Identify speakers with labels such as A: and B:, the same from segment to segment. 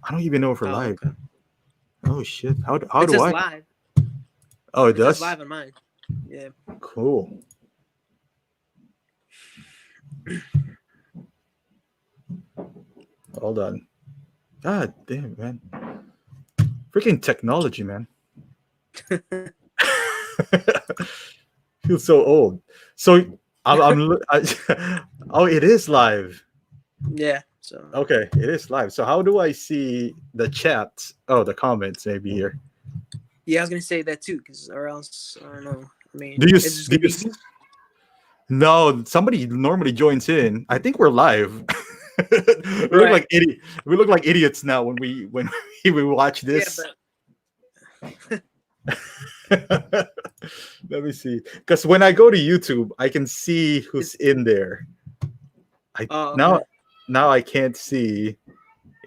A: I don't even know if we're
B: Oh,
A: live.
B: okay.
A: Oh shit! How
B: It
A: do
B: says
A: I?
B: live.
A: Oh, it
B: It says
A: does.
B: live on mine. Yeah.
A: Cool. Hold on. God damn, man. Freaking technology, man. Feels so old. So oh, it is live.
B: Yeah. So
A: Okay, it is live. So how do I see the chat? Oh, the comments maybe here.
B: yeah, I was gonna say that too, because or else I don't know. I mean,
A: Do you
B: it's just
A: do
B: gonna
A: you?
B: be me.
A: No, somebody normally joins in. I think we're live. we look
B: Right.
A: like We look like idiots now when we watch
B: Yeah,
A: this.
B: but
A: Let me see. Because when I go to YouTube, I can see who's
B: it's
A: in there. I
B: oh
A: now
B: okay.
A: now I can't see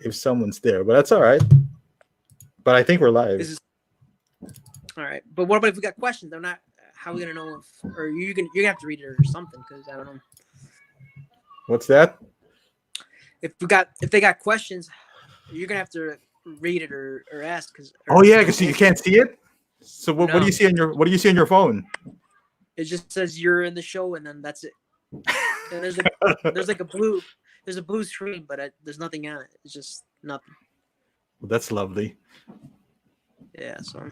A: if someone's there, but that's all right. But I think we're live.
B: This is all right. But what about if we got questions? They're not. How are we gonna know if or you're gonna have to read it or something? Because I don't know
A: What's that?
B: if they got questions, you're gonna have to read it or ask because
A: Oh
B: or
A: yeah, because you
B: answer.
A: can't see it. So what do you
B: No,
A: see on your phone?
B: it just says you're in the show and then that's it. And there's like a blue there's a blue screen, but there's nothing on it. It's just nothing.
A: Well, that's lovely.
B: Yeah. So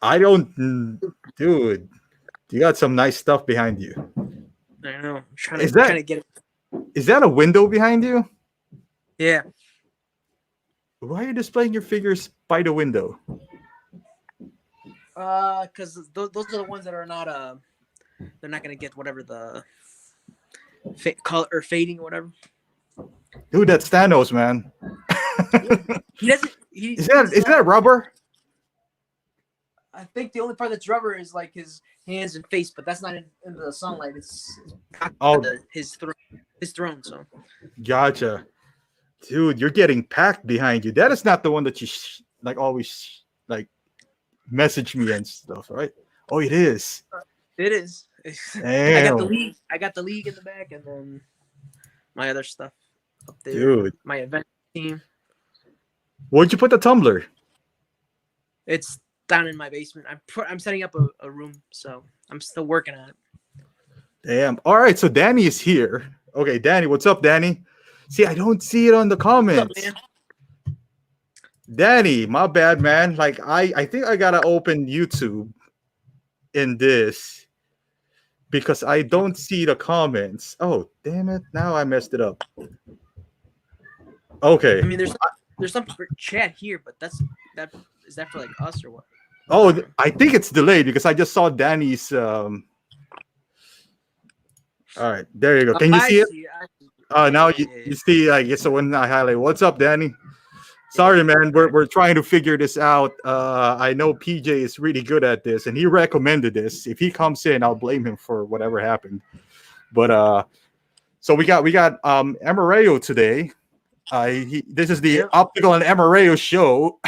A: I don't, dude. You got some nice stuff behind you.
B: I know. I'm
A: Is
B: trying
A: that
B: to get it.
A: is that a window behind you?
B: Yeah.
A: Why are you displaying your figures by the window?
B: Because those are the ones that are not they're not gonna get whatever the color or fading or whatever.
A: Dude, that's Thanos, man.
B: He doesn't.
A: Is that rubber?
B: I think the only part that's rubber is like his hands and face, but that's not into the sunlight. It's
A: Oh,
B: his throne. So
A: gotcha. Dude, you're getting packed behind you. That is not the one that you like always like message me and stuff, right? Oh, it is.
B: it is. I got the
A: Damn,
B: league. I got the league in the back, and then my other stuff up there.
A: dude.
B: My event team.
A: Where'd you put the tumbler?
B: It's down in my basement. I'm setting up a room, so I'm still working on it.
A: Damn. All right, so Danny is here. Okay, Danny, what's up, Danny? See, I don't see it on the comments.
B: What's up, man?
A: Danny, my bad, man. Like I think I gotta open YouTube in this because I don't see the comments. Oh, damn it. Now I messed it up. Okay.
B: I mean, there's some chat here, but that is that for like us or what?
A: Oh, I think it's delayed because I just saw Danny's all right, there you go. Can you see it? Now you see, I guess, so when I highlight, what's up, Danny? Sorry, man. We're trying to figure this out. I know PJ is really good at this, and he recommended this. If he comes in, I'll blame him for whatever happened. But so we got Amareo today. This is the Optical and Amareo show.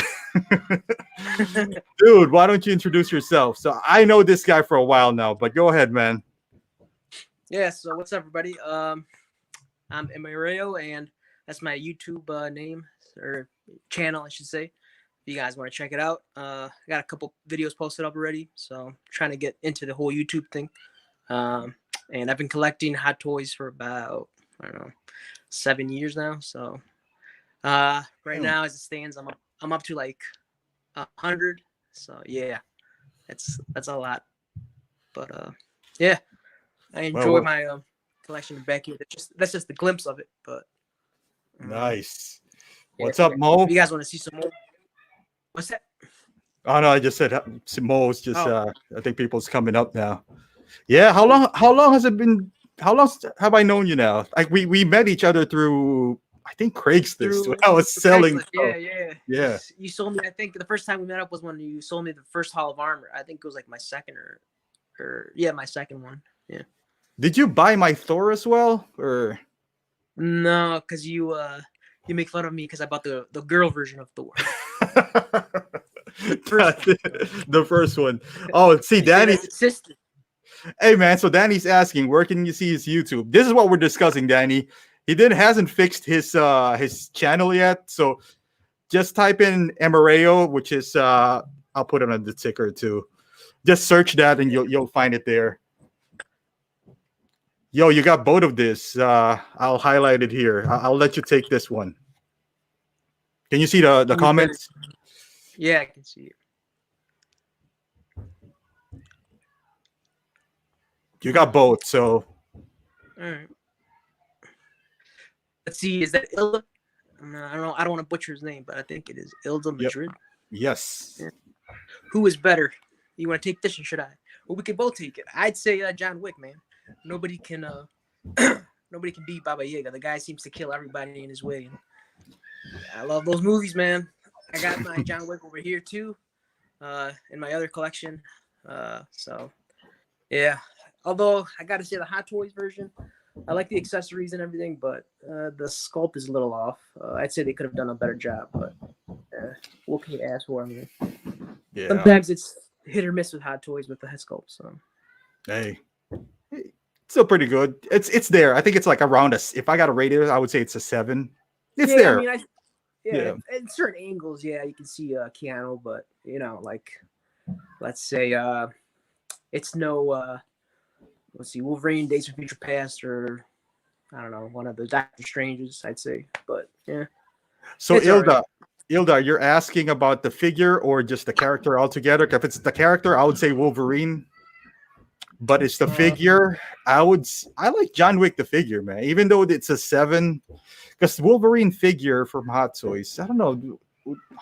A: Dude, why don't you introduce yourself? So I know this guy for a while now, but go ahead, man.
B: Yeah, so what's up, everybody? I'm Emareo, and that's my YouTube name or channel, I should say. If you guys want to check it out, I got a couple videos posted up already, so I'm trying to get into the whole YouTube thing. And I've been collecting Hot Toys for about, I don't know, 7 years now. So right now, as it stands, I'm up to like 100. So yeah, that's a lot. But yeah. I enjoy my collection back here. That's just the glimpse of it, but
A: nice.
B: Yeah,
A: What's up, Mo?
B: If you guys want to see some more? What's that?
A: Oh no, I just said Mo's just. I think people's coming up now. Yeah, how long has it been? How long have I known you now? Like we met each other through I think Craigslist when I was selling.
B: Yeah. You sold me. I think the first time we met up was when you sold me the first Hall of Armor. I think it was like my second or my second one. Yeah.
A: Did you buy my Thor as well, or
B: no? Because you make fun of me because I bought the girl version of Thor.
A: The first one. Oh, see, Danny's Hey man, so Danny's asking, where can you see his YouTube? This is what we're discussing, Danny. he didn't hasn't fixed his channel yet. So just type in Emareo, which is I'll put it on the ticker too. Just search that and you'll find it there. Yo, you got both of this. I'll highlight it here. I'll let you take this one. Can you see the comments?
B: Yeah, I can see it.
A: You got both, so.
B: All right. Let's see. Is that Ilda? I don't know. I don't want to butcher his name, but I think it is Ilda Madrid.
A: Yes.
B: Yeah. Who is better? You want to take this, or should I? Well, we can both take it. I'd say John Wick, man. Nobody can beat Baba Yaga. The guy seems to kill everybody in his way. And I love those movies, man. I got my John Wick over here too, in my other collection. So yeah. Although I got to say the Hot Toys version, I like the accessories and everything, but the sculpt is a little off. I'd say they could have done a better job, but what can you ask for? I mean, sometimes it's hit or miss with Hot Toys with the head sculpt. So
A: hey, still pretty good. It's there. I think it's like around a. If I got to rate it, I would say it's a 7. It's there.
B: I mean, in certain angles, yeah, you can see Keanu, but like, let's say it's no. Let's see, Wolverine, Days of Future Past, or I don't know, one of the Doctor Stranges, I'd say. But yeah.
A: So Ilda, you're asking about the figure or just the character altogether? If it's the character, I would say Wolverine. But it's the figure. I like John Wick the figure, man. Even though it's a 7, because Wolverine figure from Hot Toys. I don't know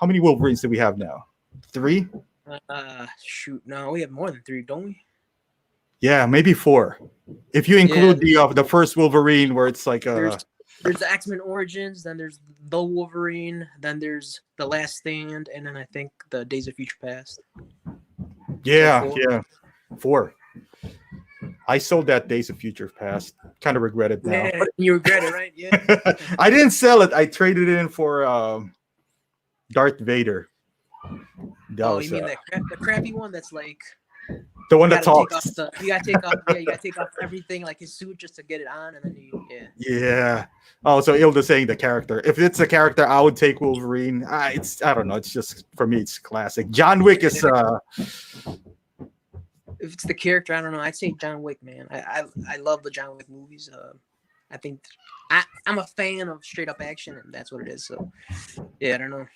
A: how many Wolverines do we have now. 3?
B: Shoot, no, we have more than 3, don't we?
A: Yeah, maybe 4. If you include the first Wolverine, where it's like
B: there's the X-Men Origins, then there's the Wolverine, then there's the Last Stand, and then I think the Days of Future Past.
A: Yeah, 4. I sold that Days of Future Past. Kind of regret it now.
B: Yeah, you regret it, right? Yeah.
A: I didn't sell it. I traded it in for Darth Vader.
B: You mean the crappy one that's like
A: the one that talks?
B: You gotta take off everything, like his suit, just to get it on, and then
A: Yeah. Oh, so Ilda's saying the character. If it's a character, I would take Wolverine. I don't know. It's just for me, it's classic. John Wick is.
B: If it's the character, I don't know. I'd say John Wick, man. I love the John Wick movies. I think I'm a fan of straight up action, and that's what it is. So yeah, I don't know.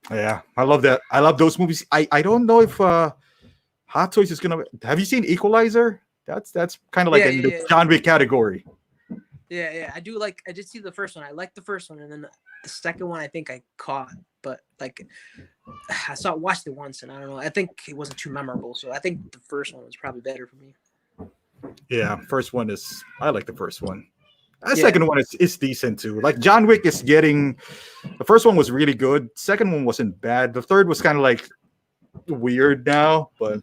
A: Yeah, I love that. I love those movies. I don't know if Hot Toys is gonna. Have you seen Equalizer? That's kind of like in the John Wick category.
B: Yeah. I did see the first one. I liked the first one, and then the second one I think I caught, but like I watched it once, and I don't know. I think it wasn't too memorable, so I think the first one was probably better for me.
A: Yeah, first one is. I like the first one. The second one is decent too. Like John Wick is getting. The first one was really good. Second one wasn't bad. The third was kind of like weird now, but.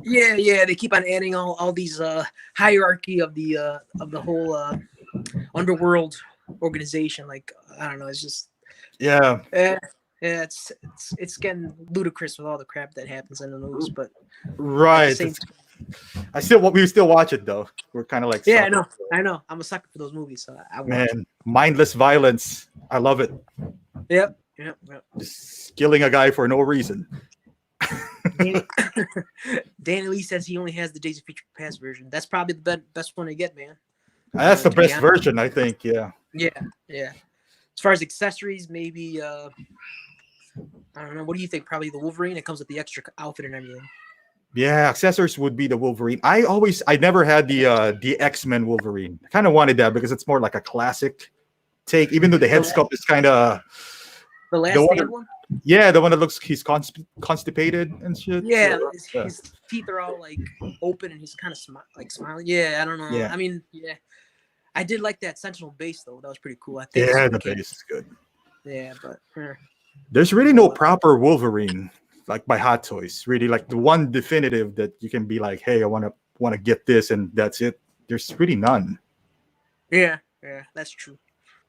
B: Yeah. They keep on adding all these hierarchy of the whole underworld organization. Like I don't know. It's just.
A: Yeah.
B: It's getting ludicrous with all the crap that happens in the movies, but
A: right. We still watch it though. We're kind of like
B: I know. I'm a sucker for those movies, so I watch it.
A: Mindless violence. I love it.
B: Yep.
A: Just killing a guy for no reason.
B: Danny Lee says he only has the Days of Future Past version. That's probably the best one to get, man.
A: That's the best version, I think. Yeah.
B: As far as accessories, maybe I don't know. What do you think? Probably the Wolverine. It comes with the extra outfit and everything.
A: Yeah, accessories would be the Wolverine. I never had the X-Men Wolverine. I kind of wanted that because it's more like a classic take, even though the head sculpt is kind of
B: the Last Stand one.
A: Yeah, the one that looks he's constipated and shit.
B: Yeah, his teeth are all like open and he's kind of smiling. Yeah, I don't know.
A: Yeah.
B: I mean, I did like that Sentinel base though. That was pretty cool. I think.
A: Yeah, the base is good.
B: Yeah, but
A: there's really no proper Wolverine like by Hot Toys. Really, like the one definitive that you can be like, hey, I want to get this and that's it. There's really none.
B: Yeah, that's true.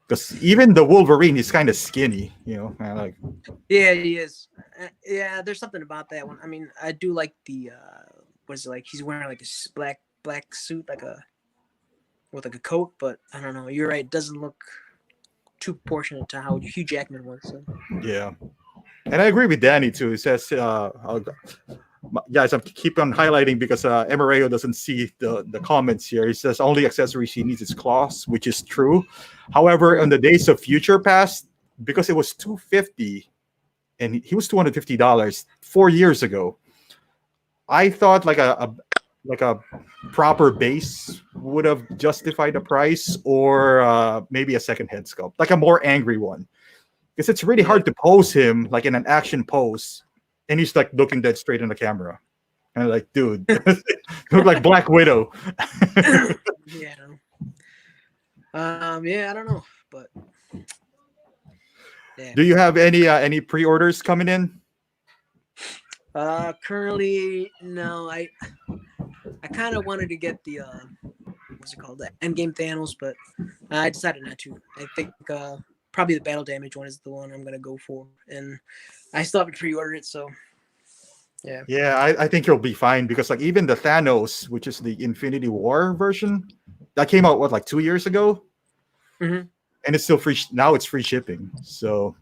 A: Because even the Wolverine is kind of skinny, like.
B: Yeah, he is. Yeah, there's something about that one. I mean, I do like the what is it like? He's wearing like a black suit, like a with like a coat, but I don't know. You're right. It doesn't look too proportionate to how Hugh Jackman was. So.
A: Yeah, and I agree with Danny too. He says, guys, I'm keep on highlighting because Emereo doesn't see the comments here. He says only accessories he needs is claws, which is true. However, on the days of Future Past, because it was $250 and he was $250 4 years ago, I thought like a proper base would have justified the price, or maybe a second head sculpt, like a more angry one, because it's really hard to pose him like in an action pose, and he's like looking dead straight in the camera, and like, dude, look like Black Widow.
B: Yeah. Yeah, I don't know, but yeah.
A: Do you have any pre-orders coming in?
B: Currently, no. I kind of wanted to get the what's it called, the Endgame Thanos, but I decided not to. I think probably the Battle Damage one is the one I'm gonna go for, and I still haven't pre-ordered it, so yeah.
A: Yeah, I think you'll be fine, because like even the Thanos, which is the Infinity War version, that came out like 2 years ago,
B: Mm-hmm.
A: and it's still free. Now it's free shipping. So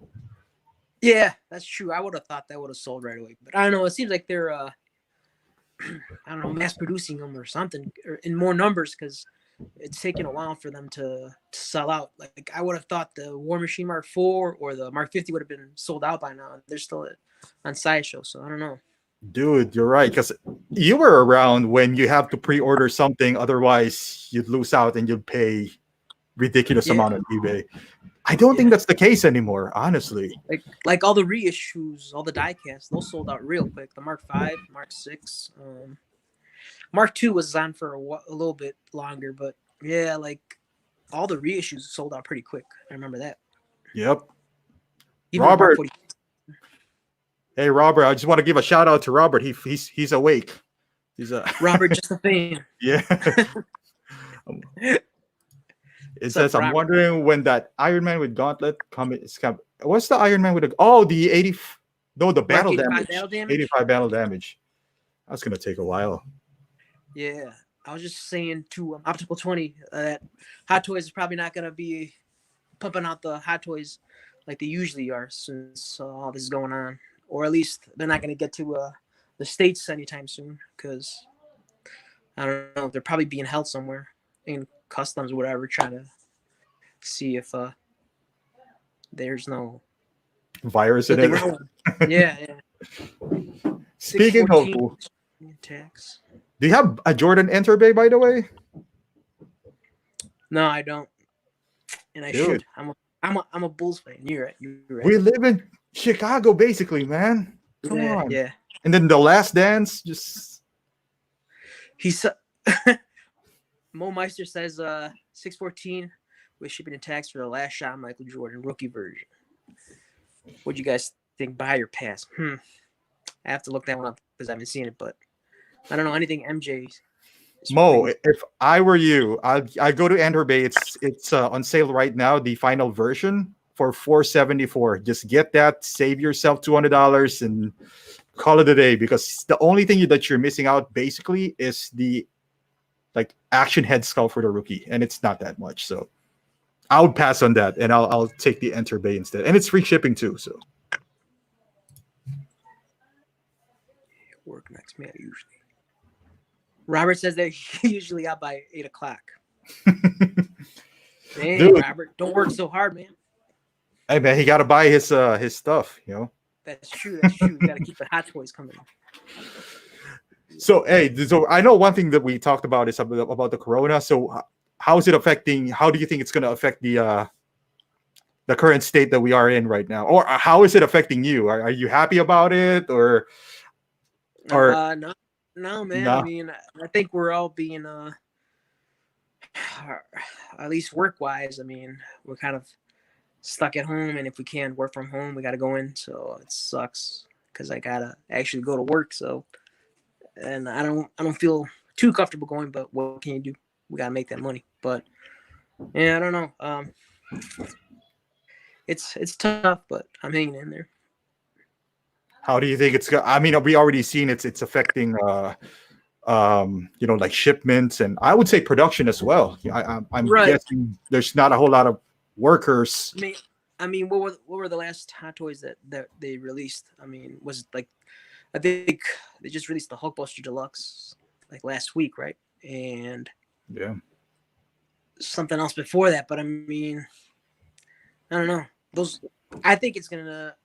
B: Yeah, that's true. I would have thought that would have sold right away, but I don't know. It seems like they're I don't know, mass producing them or something, or in more numbers, because it's taken a while for them to sell out. Like I would have thought the War Machine Mark IV or the Mark 50 would have been sold out by now. They're still on Sideshow, so I don't know.
A: dude, you're right, because you were around when you have to pre-order something, otherwise you'd lose out and you'd pay ridiculous amount on eBay. I don't think that's the case anymore, honestly.
B: Like all the reissues, all the die-casts, those sold out real quick. The Mark V, Mark VI, Mark II was on for a little bit longer, but yeah, like all the reissues sold out pretty quick. I remember that.
A: Yep.
B: Even
A: Robert.
B: Mark 40.
A: Hey, Robert, I just want to give a shout out to Robert. He's awake. He's
B: Robert, just a fan.
A: Yeah. It says, I'm wondering when that Iron Man with Gauntlet comes. What's the Iron Man with the 80? No, the battle damage. 85 battle damage. That's gonna take a while.
B: Yeah, I was just saying to Optical 20 that Hot Toys is probably not gonna be pumping out the Hot Toys like they usually are since all this is going on, or at least they're not gonna get to the States anytime soon, because I don't know, they're probably being held somewhere in customs or whatever, trying to see if there's no
A: virus in it.
B: Yeah.
A: Speaking of,
B: tax.
A: Do you have a Jordan Enterbay, by the way?
B: No, I don't, and I should. I'm a Bulls fan. You're right.
A: We live in Chicago, basically, man. Come on.
B: Yeah.
A: And then The Last Dance, just
B: Mo Meister says 614 with shipping and tax for The Last Shot Michael Jordan rookie version. What do you guys think? Buy or pass? I have to look that one up because I haven't seen it, but I don't know anything MJ.
A: Mo, if I were you, I'd go to Enterbay. It's on sale right now, the final version for $474. Just get that, save yourself $200 and call it a day, because the only thing that you're missing out basically is the like action head sculpt for the rookie, and it's not that much. So I would pass on that, and I'll take the Enterbay instead, and it's free shipping too. So
B: work next man usually. Robert says they're usually out by 8 o'clock. Hey, dude, Robert, don't work so hard, man.
A: Hey man, he got to buy his stuff, you know.
B: That's true. You got to keep the Hot Toys coming.
A: So I know one thing that we talked about is about the corona. So how is it affecting? How do you think it's going to affect the current state that we are in right now, or how is it affecting you? Are you happy about it, or
B: no, man. No. I mean, I think we're all being at least work wise. I mean, we're kind of stuck at home, and if we can't work from home, we got to go in. So it sucks because I gotta actually go to work. So. And I don't feel too comfortable going, but what can you do? We gotta make that money. But yeah, I don't know. It's tough, but I'm hanging in there.
A: How do you think it's going? I mean, we already seen it's affecting like shipments, and I would say production as well. I'm
B: Right.
A: guessing there's not a whole lot of workers.
B: I mean, what were the last Hot Toys that they released? I mean, was it like, I think they just released the Hulkbuster Deluxe like last week, right? And
A: Yeah.
B: something else before that. But I mean, I don't know. I think it's gonna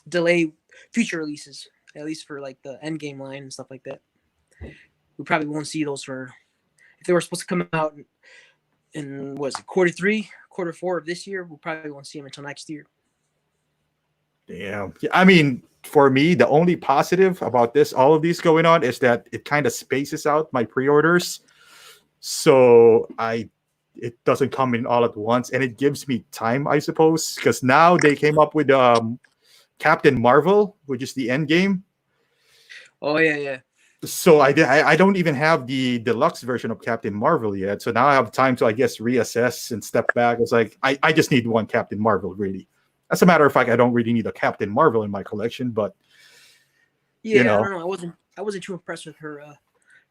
B: delay future releases, at least for like the Endgame line and stuff like that. We probably won't see those for, if they were supposed to come out in what is it, quarter four of this year. We probably won't see them until next year.
A: Yeah. I mean, for me, the only positive about all of these going on, is that it kind of spaces out my pre-orders. So it doesn't come in all at once, and it gives me time, I suppose, because now they came up with Captain Marvel, which is the end game.
B: Oh yeah.
A: So I don't even have the deluxe version of Captain Marvel yet. So now I have time to, I guess, reassess and step back. It's like I just need one Captain Marvel, really. As a matter of fact, I don't really need a Captain Marvel in my collection, but
B: I don't know. I wasn't too impressed with her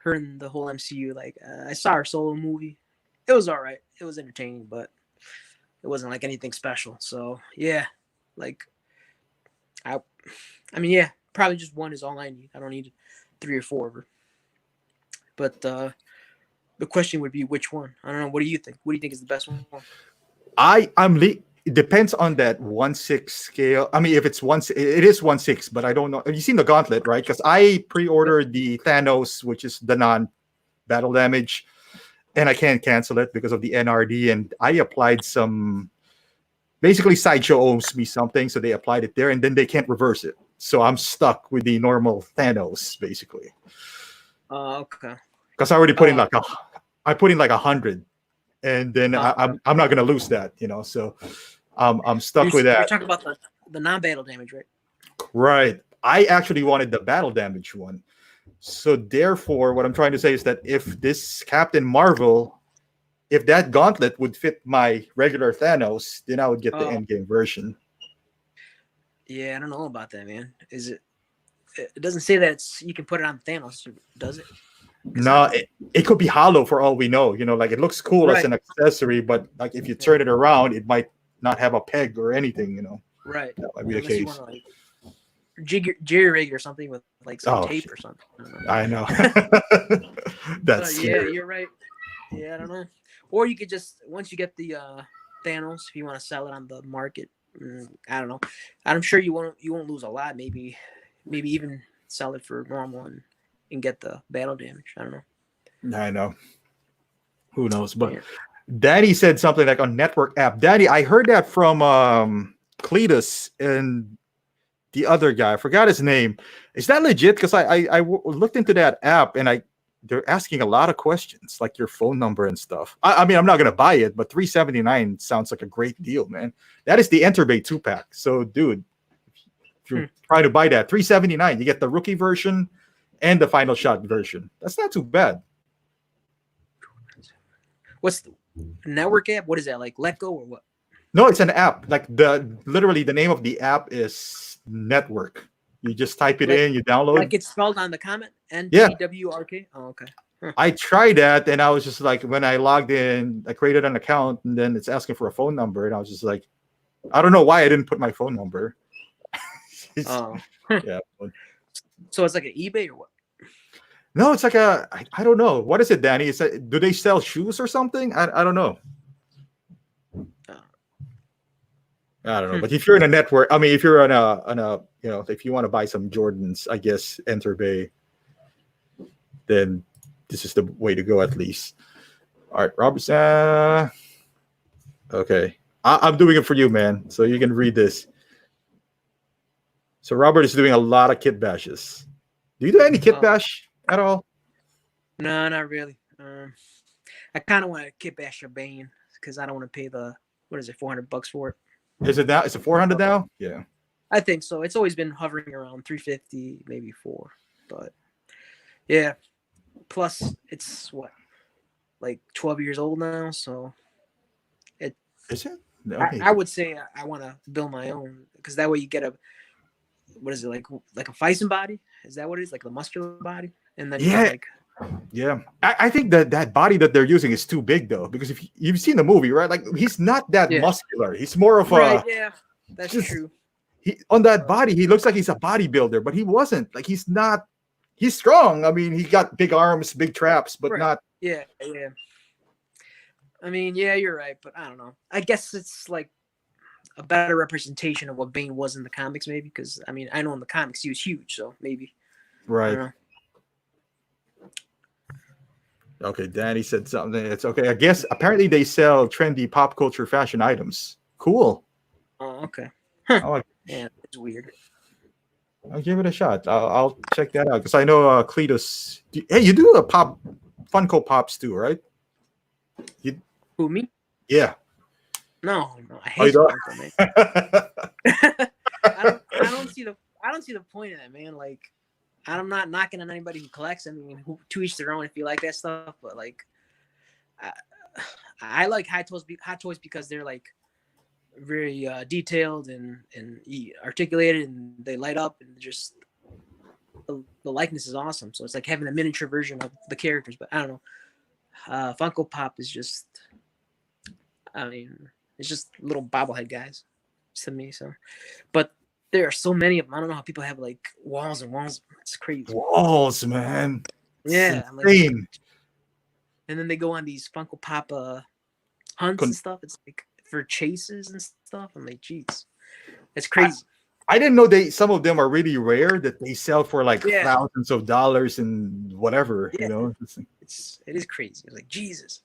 B: in the whole MCU. Like, I saw her solo movie. It was all right. It was entertaining, but it wasn't like anything special. So yeah, like I mean, yeah, probably just one is all I need. I don't need 3 or 4 of her. But the question would be, which one? I don't know. What do you think? What do you think is the best one?
A: It depends on that 1/6 scale. I mean, if it's it is 1/6, but I don't know. Have you seen the Gauntlet, right? Because I pre-ordered the Thanos, which is the non-battle damage, and I can't cancel it because of the NRD. And I applied some. Basically, Sideshow owes me something, so they applied it there, and then they can't reverse it. So I'm stuck with the normal Thanos, basically.
B: Okay.
A: Because I already put in like 100, and then I'm not gonna lose that, So I'm stuck with that.
B: You're talking about the non-battle damage, right?
A: Right. I actually wanted the battle damage one. So therefore, what I'm trying to say is that if this Captain Marvel, if that gauntlet would fit my regular Thanos, then I would get the endgame version.
B: Yeah, I don't know about that, man. Is it? It doesn't say that you can put it on Thanos, does it?
A: No, it could be hollow for all we know. Like it looks cool as an accessory, but like if you turn it around, it might not have a peg or anything.
B: Right.
A: That might be the case.
B: Jerry rig or something with like some tape or something.
A: I know. That's
B: yeah, you're right. Yeah, I don't know. Or you could just, once you get the Thanos, if you want to sell it on the market, I don't know. I'm sure you won't lose a lot. Maybe even sell it for normal and get the battle damage. I don't know.
A: I know. Who knows? But Danny said something like on network app. Danny, I heard that from Cletus and the other guy. I forgot his name. Is that legit? Because I looked into that app, and they're asking a lot of questions, like your phone number and stuff. I mean, I'm not gonna buy it, but $379 sounds like a great deal, man. That is the Enterbay 2-pack. So, dude, if you're trying to buy that, $379, you get the rookie version and the final shot version. That's not too bad.
B: What's the network app? What is that, like Letgo or what?
A: No, it's an app. Like literally the name of the app is Network. You just type it in, you download.
B: Like it's spelled on the comment. NTWRK. Oh, okay. Huh.
A: I tried that, and I was just like, when I logged in, I created an account, and then it's asking for a phone number, and I was just like, I don't know why I didn't put my phone number. Yeah.
B: So it's like an eBay or what?
A: No, it's like I don't know. What is it, Danny? Do they sell shoes or something? I don't know. I don't know. But if you're in a network, I mean, if you're on a if you want to buy some Jordans, I guess Enterbay, then this is the way to go, at least. All right, Robert. Okay. I'm doing it for you, man. So you can read this. So Robert is doing a lot of kit bashes. Do you do any kit bash at all?
B: No, not really. I kind of want to kit bash your Bane because I don't want to pay the, what is it, $400 for it.
A: Is it now? Is it 400 now? Yeah.
B: I think so. It's always been hovering around 350, maybe 4. But yeah. Plus, it's what, like 12 years old now, so it
A: is it. Okay.
B: I would say I want to build my own because that way you get a, what is it, like a Fison body? Is that what it is? Like the muscular body? and then
A: Yeah.
B: like,
A: Yeah, I think that body that they're using is too big though, because if you've seen the movie, right? Like he's not that
B: yeah,
A: muscular. He's more of
B: right,
A: a
B: yeah, that's
A: just
B: true.
A: he on that body. He looks like he's a bodybuilder, but he wasn't. Like he's not. He's strong. I mean, he got big arms, big traps, but
B: Right,
A: not.
B: yeah, yeah. I mean, yeah, you're right, but I don't know. I guess it's like a better representation of what Bane was in the comics, maybe, because I mean, I know in the comics he was huge, so maybe. I
A: Right.
B: don't know.
A: Okay, Danny said something. It's okay. I guess apparently they sell trendy pop culture fashion items. Cool.
B: Oh, okay. Huh.
A: I'll,
B: Yeah, it's weird.
A: I'll give it a shot. I'll check that out because I know Cletus. Hey, you do a pop Funko Pops too, right?
B: Who, me?
A: Yeah.
B: No, I
A: Oh, you
B: hate
A: don't?
B: Funko, man. I don't see the point of that, man. Like, I'm not knocking on anybody who collects. I mean, to each their own if you like that stuff. But like, I like Hot Toys because they're like very detailed and articulated, and they light up, and just the likeness is awesome. So it's like having a miniature version of the characters. But I don't know. Funko Pop is just, I mean, it's just little bobblehead guys to me. So, but there are so many of them. I don't know how people have like walls and walls. It's crazy.
A: Walls, man.
B: Yeah,
A: It's
B: I'm like,
A: insane.
B: and then they go on these Funko Pop hunts and stuff. It's like for chases and stuff. I'm like, geez, it's crazy.
A: I didn't know some of them are really rare that they sell for like thousands of dollars and whatever.
B: Yeah.
A: You know,
B: it is crazy. It's like Jesus,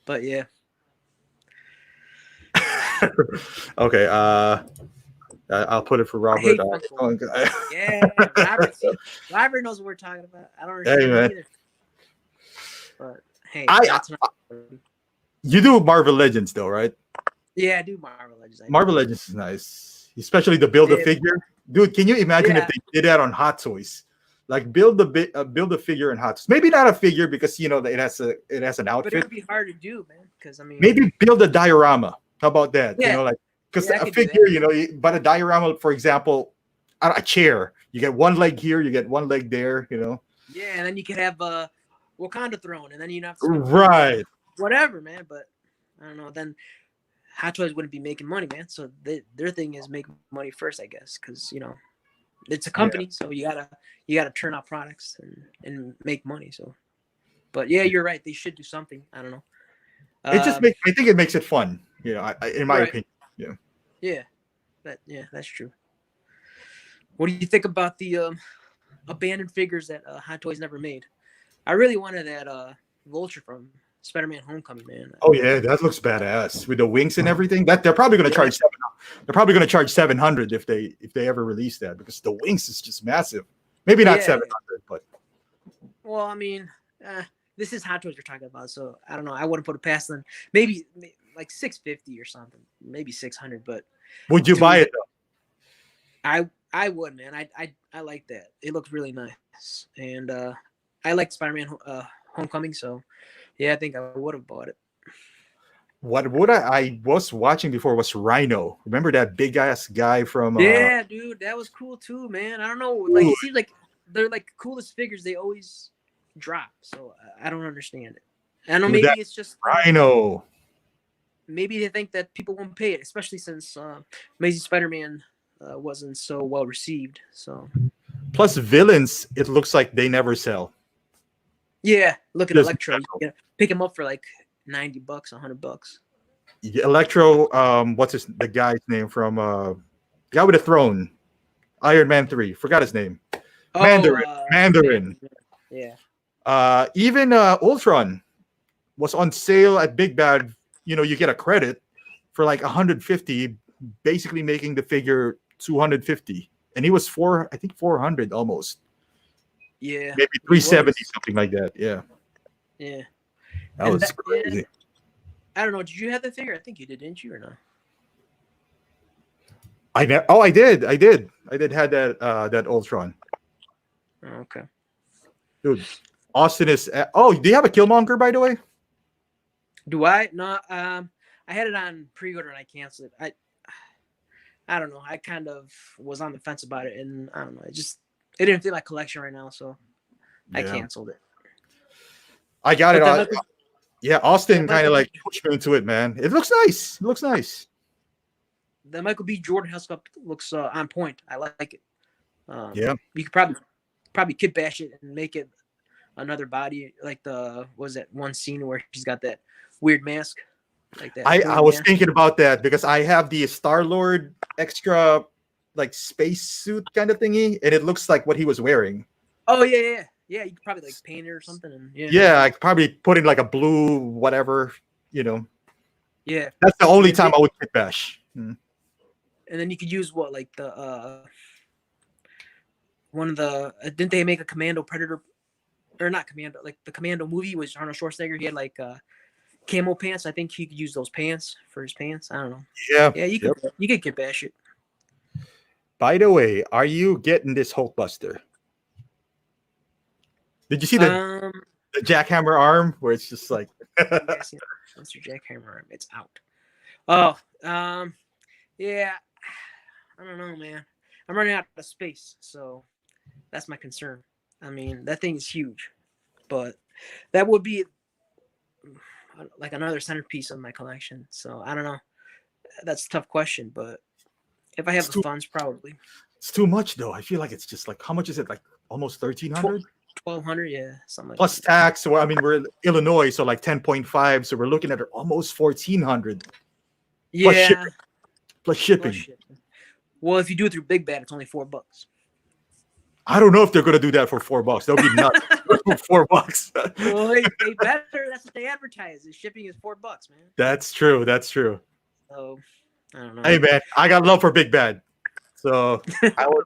B: but yeah.
A: Okay, I'll put it for Robert.
B: Yeah, Robert knows what we're talking about. I don't understand either. But hey,
A: you do Marvel Legends though, right?
B: Yeah, I do Marvel Legends.
A: Marvel Legends is nice, especially the build a figure. Dude, can you imagine if they did that on Hot Toys? Like build a figure in Hot Toys. Maybe not a figure because you know it has an outfit.
B: But it'd be hard to do, man. Because I mean,
A: maybe build a diorama. How about that?
B: Yeah.
A: You know, like because a figure, you know, but a diorama, for example, a chair. You get one leg here, you get one leg there. You know.
B: Yeah, and then you could have Wakanda throne, and then you have
A: to
B: whatever, man. But I don't know. Then Hot Toys wouldn't be making money, man. So their thing is make money first, I guess, because you know it's a company, so you gotta turn out products and make money. So, but yeah, you're right. They should do something. I don't know.
A: It just makes. I think it makes it fun. You know, in my opinion. Yeah.
B: Yeah, that's true. What do you think about the abandoned figures that Hot Toys never made? I really wanted that Vulture from Spider-Man: Homecoming, man.
A: Oh yeah, that looks badass with the wings and everything. That they're probably going to charge They're probably going to charge 700 if they ever release that because the wings is just massive. Maybe not 700, but.
B: Well, I mean, this is Hot Toys we're talking about, so I don't know. I wouldn't put it past them. Maybe like 650 or something, maybe 600. But
A: would you buy it though?
B: I would, man. I like that. It looks really nice, and I like Spider-Man Homecoming, so yeah, I think I would have bought it.
A: What I was watching before was Rhino. Remember that big ass guy from?
B: Yeah, dude, that was cool too, man. I don't know, like it seems like they're like coolest figures they always drop, so I don't understand it. I know maybe it's just
A: Rhino.
B: Maybe they think that people won't pay it, especially since Amazing Spider-Man wasn't so well received. So
A: plus villains, it looks like they never sell.
B: Yeah, look at Electro. You pick him up for like $90, $100.
A: Electro, what's the guy's name from guy with a throne? Iron Man 3. Forgot his name. Mandarin.
B: Yeah.
A: Even Ultron was on sale at Big Bad. You know, you get a credit for like 150, basically making the figure 250. And he was 400 almost.
B: Yeah.
A: Maybe 370, something like that. Yeah.
B: Yeah.
A: That was crazy.
B: I don't know. Did you have the figure? I think you did, didn't you, or no?
A: I did have that Ultron.
B: Oh, okay.
A: Dude, Austin is. Oh, do you have a Killmonger, by the way?
B: Do I? No. I had it on pre-order and I canceled it. I don't know. I kind of was on the fence about it, and I don't know. It didn't fit my collection right now, so I
A: Yeah.
B: canceled it.
A: I got
B: But
A: it.
B: that Michael,
A: Yeah, Austin
B: that
A: kind of
B: Michael,
A: like pushed me into it, man. It looks nice. It looks nice.
B: the Michael B. Jordan Hellscup looks on point. I like it.
A: Yeah.
B: You could probably kit bash it and make it another body, like the was that one scene where she's got that weird mask, like that.
A: I was thinking about that because I have the Star-Lord extra like space suit kind of thingy, and it looks like what he was wearing.
B: Oh yeah. You could probably like paint it or something. And
A: Yeah, I could probably put in like a blue whatever, you know.
B: yeah.
A: That's the only time
B: they-
A: I would kit bash.
B: And then you could use what like the one of the didn't they make a Commando Predator or not Commando, like the Commando movie was Arnold Schwarzenegger. He had like camo pants. I think he could use those pants for his pants. I don't know.
A: Yeah.
B: Yeah, you could kit bash it.
A: By the way, are you getting this Hulkbuster? Did you see the jackhammer arm where it's just like
B: yes, Mr. Jackhammer arm, it's out. Oh, yeah. I don't know, man. I'm running out of space, so that's my concern. I mean, that thing is huge, but that would be like another centerpiece of my collection. So I don't know. That's a tough question, but if I have the funds, probably.
A: It's too much though. I feel like it's just like how much is it? Like almost 1,300?
B: 1,200, yeah, something like
A: plus
B: that.
A: tax. So I mean, we're in Illinois, so like 10.5. So we're looking at almost 1,400.
B: Yeah,
A: plus shipping.
B: Well, if you do it through Big Bad, it's only $4.
A: I don't know if they're gonna do that for $4. They'll be nuts for $4.
B: Well, they better. That's what they advertise. The shipping is $4, man.
A: That's true. That's true.
B: So I don't know.
A: Hey man, I got love for Big Bad. So I would.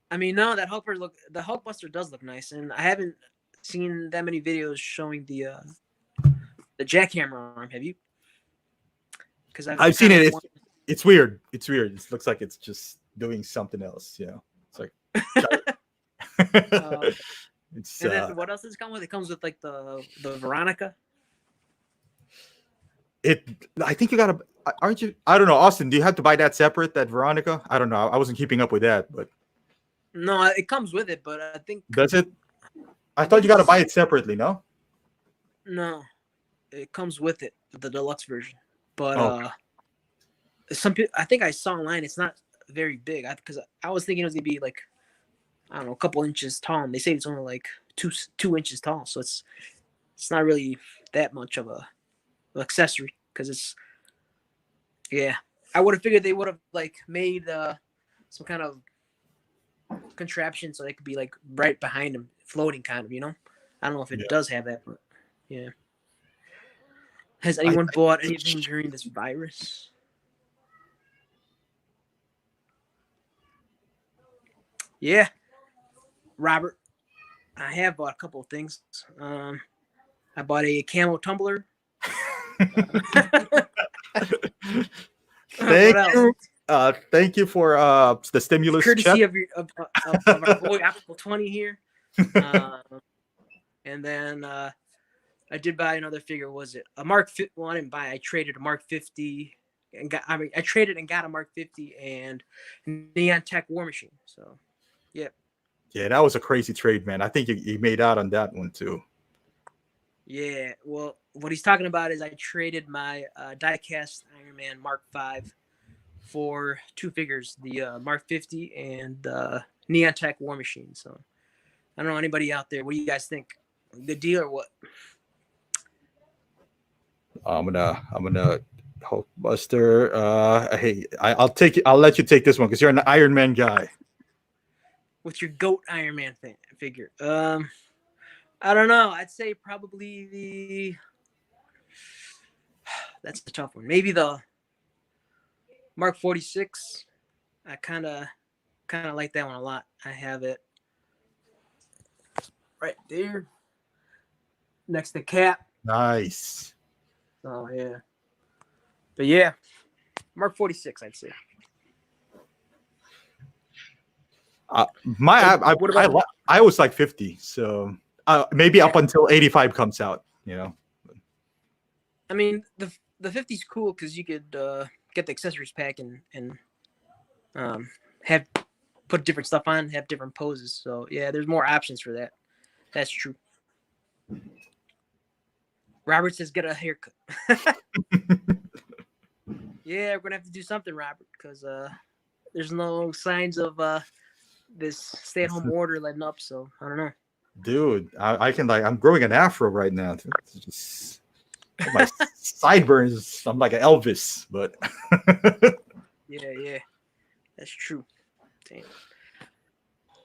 B: I mean, no, the Hulkbuster does look nice, and I haven't seen that many videos showing the jackhammer arm. Have you? Because
A: I've seen it. It's weird. It's weird. It looks like it's just doing something else. You know, it's like.
B: It's. And then what else does it come with? It comes with like the Veronica.
A: I think you gotta. Aren't you? I don't know, Austin. Do you have to buy that separate? That Veronica? I don't know. I wasn't keeping up with that, but.
B: No, it comes with it, but I think.
A: Does it? I thought you got to buy it separately. No.
B: No, it comes with it, the deluxe version. But some people, I think I saw online, it's not very big. Because I was thinking it was gonna be like, I don't know, a couple inches tall, and they say it's only like 2 inches tall, so it's not really that much of a accessory because it's. Yeah, I would have figured they would have like made some kind of contraption so they could be like right behind him, floating kind of, you know. I don't know if it does have that, but yeah. Has anyone bought anything during this virus? Yeah, Robert, I have bought a couple of things. I bought a camo tumbler.
A: Thank you for the stimulus
B: courtesy of our boy Optical 20 here. And then I did buy another figure. Was it a Mark 50? Well, I didn't buy. I traded a Mark 50 and I traded and got a Mark 50 and Neon Tech War Machine. So, yeah.
A: Yeah, that was a crazy trade, man. I think you made out on that one too.
B: Yeah. Well, what he's talking about is I traded my diecast Iron Man Mark 5 for 2 figures, the Mark 50 and the Neon Tech War Machine. So I don't know anybody out there. What do you guys think? Good deal or what?
A: I'm gonna Hulkbuster. Hey, I'll let you take this one because you're an Iron Man guy.
B: What's your GOAT Iron Man figure? I don't know. I'd say probably that's a tough one. Maybe the Mark 46. I kind of like that one a lot. I have it right there next to Cap.
A: Nice.
B: Oh yeah. But yeah, Mark 46, I'd say.
A: I was like 50, so maybe up until 85 comes out. You know.
B: I mean, the 50's cool because you could get the accessories pack and have put different stuff on, have different poses. So yeah, there's more options for that. That's true. Robert says get a haircut. Yeah, we're gonna have to do something, Robert, because there's no signs of this stay-at-home order letting up. So I don't know.
A: Dude, I can I'm growing an afro right now. It's just my sideburns. I'm like an Elvis, but
B: yeah, that's true.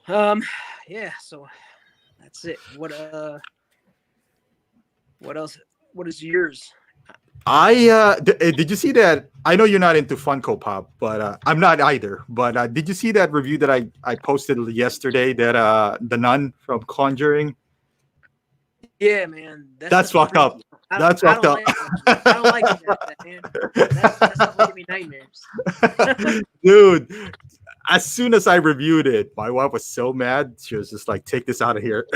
B: Damn. Yeah. So that's it. What else? What is yours?
A: Did you see that? I know you're not into Funko Pop, but I'm not either. But did you see that review that I posted yesterday? That the Nun from Conjuring.
B: Yeah, man.
A: That's fucked up. That's fucked up.
B: I don't like that, man. That's not giving me nightmares.
A: Dude, as soon as I reviewed it, my wife was so mad. She was just like, "Take this out of here."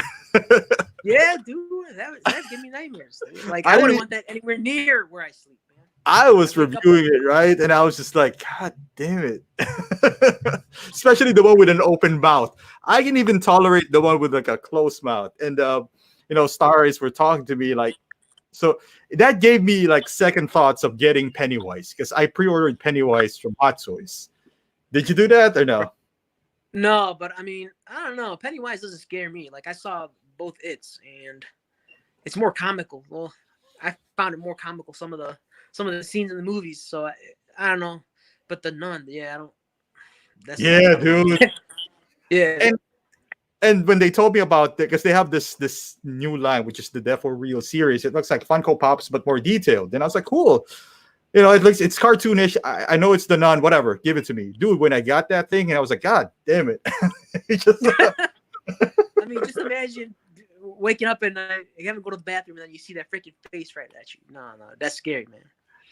B: Yeah, dude, that gave me nightmares. Like I wouldn't want that anywhere near where I sleep, man.
A: I was reviewing it, right? And I was just like, God damn it. Especially the one with an open mouth. I can even tolerate the one with like a closed mouth. And Stars were talking to me like, so that gave me like second thoughts of getting Pennywise, because I pre-ordered Pennywise from Hot Toys. Did you do that or no?
B: No, but I mean, I don't know. Pennywise doesn't scare me. Like I saw both It's, and it's more comical. Well, I found it more comical some of the scenes in the movies. So I don't know. But the Nun, yeah, I don't. That's
A: dude.
B: Yeah.
A: And when they told me about it, because they have this new line, which is the Death for Real series, it looks like Funko Pops but more detailed. And I was like, cool. It's cartoonish. I know it's the Nun, whatever. Give it to me, dude. When I got that thing, and I was like, God damn it!
B: I mean, just imagine waking up and you haven't go to the bathroom, and then you see that freaking face right at you. No, that's scary, man.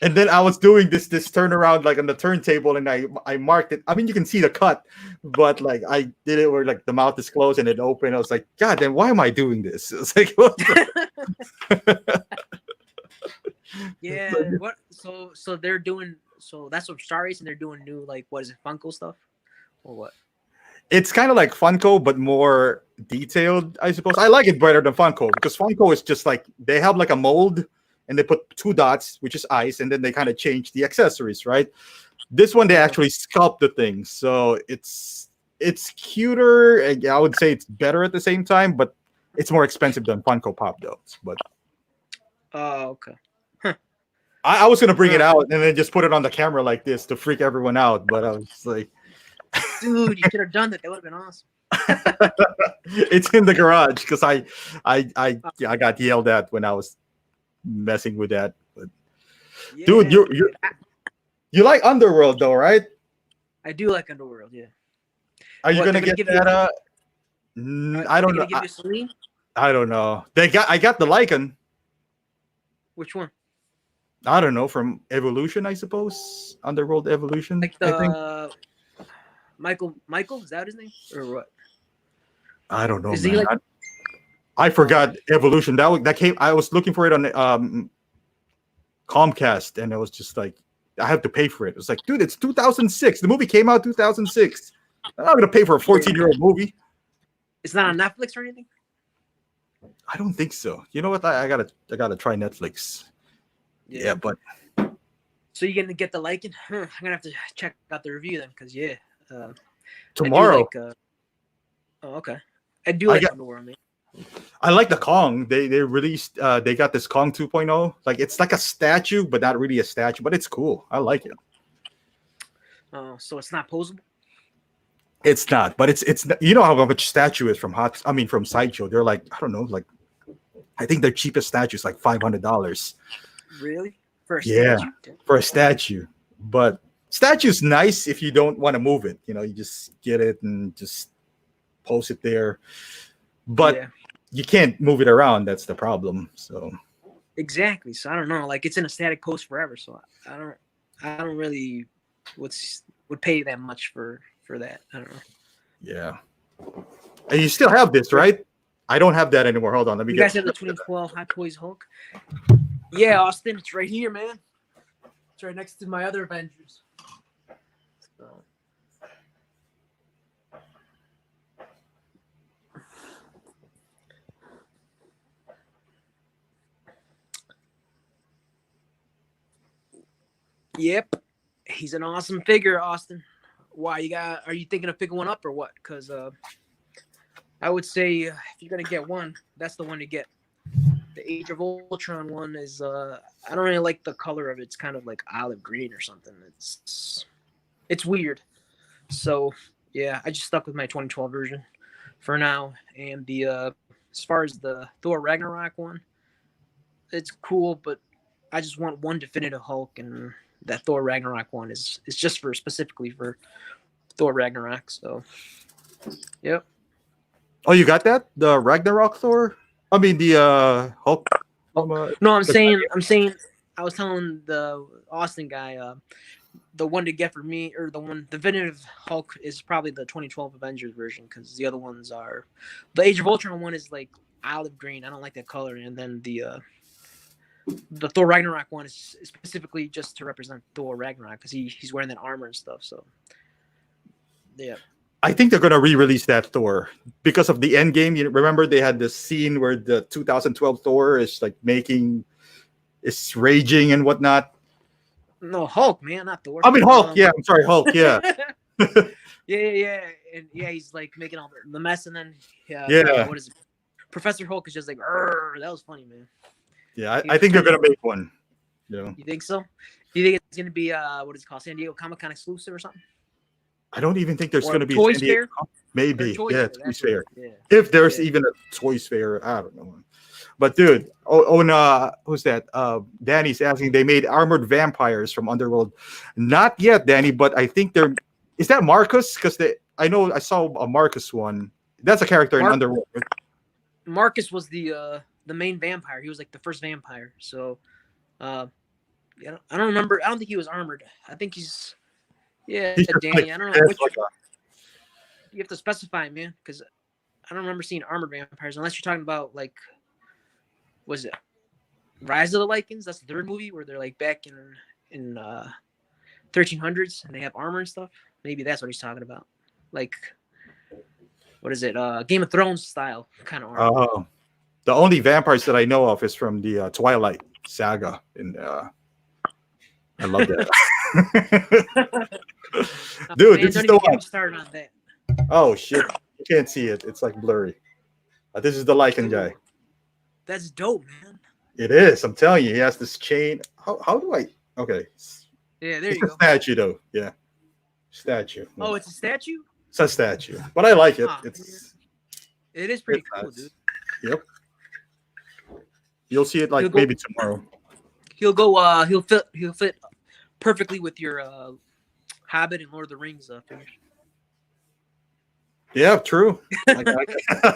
A: And then I was doing this turnaround like on the turntable, and I marked it. I mean, you can see the cut, but like I did it where like the mouth is closed and it open. I was like, God damn, why am I doing this? It's like, what
B: yeah. What? So they're doing. So that's what Star Race, and they're doing new, like, what is it, Funko stuff, or what?
A: It's kind of like Funko, but more detailed, I suppose. I like it better than Funko, because Funko is just like they have like a mold and they put 2 dots, which is eyes, and then they kind of change the accessories, right? This one they actually sculpt the thing, so it's cuter. And I would say it's better at the same time, but it's more expensive than Funko Pop, though. But
B: oh, okay.
A: I was gonna bring it out and then just put it on the camera like this to freak everyone out, but I was just like,
B: dude, you should have done that. That would have been awesome.
A: It's in the garage because I got yelled at when I was messing with that. But yeah, dude, you like Underworld though, right?
B: I do like Underworld. Yeah.
A: Are you gonna get that? I don't know. I don't know. I got the Lycan.
B: Which one?
A: I don't know, from Evolution, I suppose. Underworld Evolution.
B: Like the I think. Michael, is that his name or what?
A: I don't know. Is he like? I forgot Evolution. That came. I was looking for it on Comcast, and it was just like I have to pay for it. It was like, dude, it's 2006. The movie came out 2006. I'm not gonna pay for a 14-year-old movie.
B: It's not on Netflix or anything.
A: I don't think so. You know what? I gotta try Netflix. Yeah, but
B: so you're gonna get the Lycan? I'm gonna have to check out the review then, because
A: tomorrow.
B: Oh, okay. I do like Underworld, man.
A: I like the Kong. They released. They got this Kong 2.0. Like it's like a statue, but not really a statue. But it's cool. I like it.
B: Oh, so it's not posable?
A: It's not, but it's you know how much statue is from from Sideshow. They're like, I don't know, like I think their cheapest statue is like $500.
B: Really? For a statue?
A: For a statue. But statue's nice if you don't want to move it. You just get it and just post it there. But you can't move it around. That's the problem. So
B: exactly. So I don't know. Like it's in a static post forever. So I don't really would pay that much for that. I don't know. Yeah.
A: And you still have this, right? I don't have that anymore. Hold on. Let me
B: You guys have the 2012 Hot Toys Hulk? Yeah, Austin. It's right here, man. It's right next to my other Avengers. So. Yep, he's an awesome figure, Austin. Why are you thinking of picking one up or what? Because I would say if you're gonna get one, that's the one to get. The Age of Ultron one is I don't really like the color of it. It's kind of like olive green or something. It's weird. So yeah, I just stuck with my 2012 version for now. And the as far as the Thor Ragnarok one, it's cool, but I just want one definitive Hulk, and that Thor Ragnarok one is just for specifically for Thor Ragnarok. So yep.
A: Oh, you got that? The Ragnarok Thor? I mean the Hulk from
B: No, I'm saying I was telling the Austin guy the one to get for me, or the one definitive Hulk is probably the 2012 Avengers version, because the other ones are the Age of Ultron one is like olive green. I don't like that color, and then the Thor Ragnarok one is specifically just to represent Thor Ragnarok because he's wearing that armor and stuff. So yeah.
A: I think they're gonna re-release that Thor because of the end game. You remember they had this scene where the 2012 Thor is like is raging and whatnot.
B: No, Hulk, man, not Thor.
A: I mean Hulk. Yeah, I'm sorry, Hulk. Yeah.
B: yeah, and yeah, he's like making all the mess, and then
A: yeah.
B: What is it? Professor Hulk is just like, that was funny, man.
A: Yeah, I think they're gonna make one.
B: You think so? Do you think it's gonna be what is it called, San Diego Comic-Con exclusive or something?
A: I don't even think there's going to be
B: Toys Fair.
A: Maybe, yeah, Toys Fair.
B: Yeah.
A: If there's even a Toys Fair, I don't know. But dude, who's that? Danny's asking. They made armored vampires from Underworld. Not yet, Danny, but I think they're. Is that Marcus? Because I know I saw a Marcus one. That's a character in Underworld.
B: Marcus was the main vampire. He was like the first vampire. So, I don't remember. I don't think he was armored. I think he's. Yeah, Danny. I don't know which. You have to specify, man, because I don't remember seeing armored vampires unless you're talking about like, was it Rise of the Lycans? That's the third movie where they're like back in 1300s and they have armor and stuff. Maybe that's what he's talking about. Like, what is it? Game of Thrones style kind of armor.
A: Oh, the only vampires that I know of is from the Twilight saga, and I love that. Dude, this is the one.
B: Started on that.
A: Oh shit! You can't see it. It's like blurry. This is the Lycan guy.
B: That's dope, man.
A: It is. I'm telling you, he has this chain. How do I? Okay.
B: Yeah, there you go.
A: Statue though. Yeah. Statue.
B: Oh, it's a statue?
A: It's a statue. But I like it.
B: It is pretty cool, dude.
A: Yep. You'll see it like maybe tomorrow.
B: He'll fit perfectly with your Hobbit and Lord of the Rings finish.
A: Yeah, true. I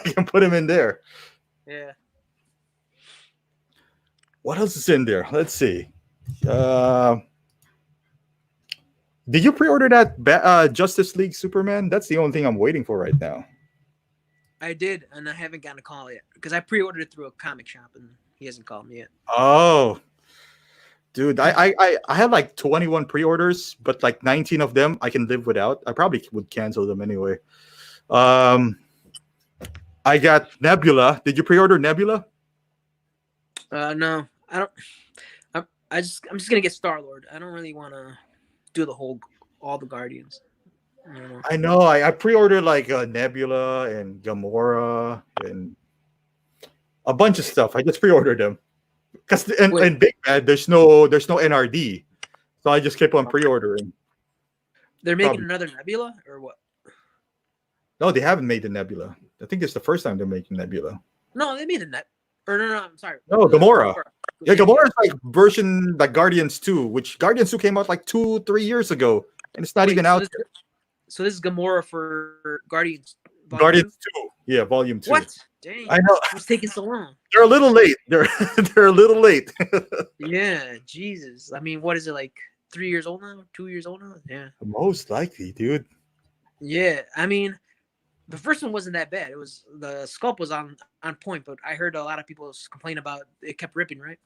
A: can put him in there.
B: Yeah.
A: What else is in there? Let's see. Did you pre-order that Justice League Superman? That's the only thing I'm waiting for right now.
B: I did, and I haven't gotten a call yet because I pre-ordered it through a comic shop, and he hasn't called me yet.
A: Oh, dude, I had like 21 pre-orders, but like 19 of them I can live without. I probably would cancel them anyway. I got Nebula. Did you pre-order Nebula?
B: No, I don't. I'm just gonna get Star-Lord. I don't really want to do all the Guardians.
A: I know. I pre-ordered like Nebula and Gamora and a bunch of stuff. I just pre-ordered them because in Big Bad there's no NRD, so I just kept on pre-ordering.
B: They're making another Nebula or what?
A: No, they haven't made the Nebula. I think it's the first time they're making Nebula.
B: No, they made the no, I'm sorry.
A: No, Gamora. Yeah, Gamora is like version like Guardians 2, which Guardians 2 came out like 2-3 years ago, and it's not even out.
B: So this is Gamora for Guardians.
A: Guardians 2. Yeah, Volume 2.
B: What? Dang.
A: I know.
B: It's taking so long.
A: They're a little late. They're a little late.
B: Yeah, Jesus. I mean, what is it, like 3 years old now? 2 years old now? Yeah.
A: Most likely, dude.
B: Yeah, I mean, the first one wasn't that bad. It was the sculpt was on point, but I heard a lot of people complain about it kept ripping, right?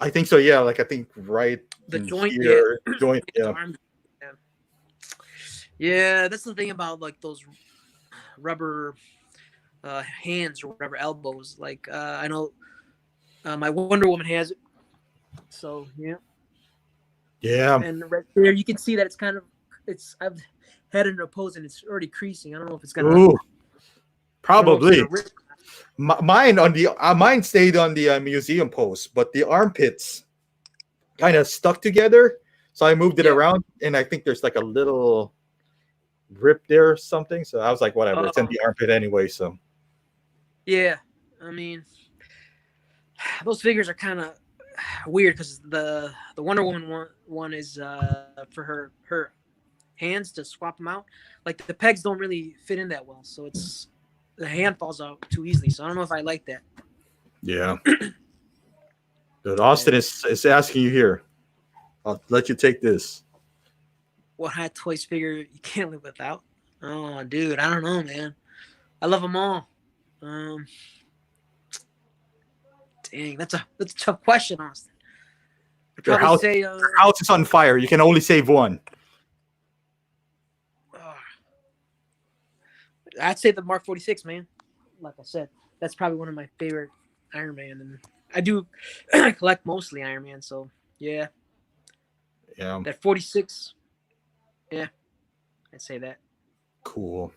A: I think so. Yeah, like I think right
B: the joint
A: here, joint. Yeah.
B: Yeah, that's the thing about like those rubber hands or rubber elbows. Like I know my Wonder Woman has it. So yeah.
A: Yeah.
B: And right there, you can see that I've had it opposed and it's already creasing. I don't know if it's gonna.
A: Ooh,
B: I don't know if it's
A: probably.
B: gonna rip.
A: Mine stayed on the museum post, but the armpits kind of stuck together. So I moved it
B: Yeah.
A: around, and I think there's like a little rip there or something. So I was like, whatever, it's in the armpit anyway. So
B: Yeah, I mean, those figures are kind of weird because the Wonder Woman one is for her hands to swap them out. Like the pegs don't really fit in that well, so it's the hand falls out too easily. So I don't know if I like that.
A: yeah. But Austin is asking you here. I'll let you take this.
B: What Hot Toys figure you can't live without? Oh, dude, I don't know, man. I love them all. Dang, that's a tough question, Austin. I'd
A: Your
B: probably
A: house,
B: say
A: your house is on fire. You can only save one.
B: I'd say the Mark 46, man. Like I said, that's probably one of my favorite Iron Man, and I do collect mostly Iron Man. So yeah, that 46. Yeah, I'd say that.
A: Cool.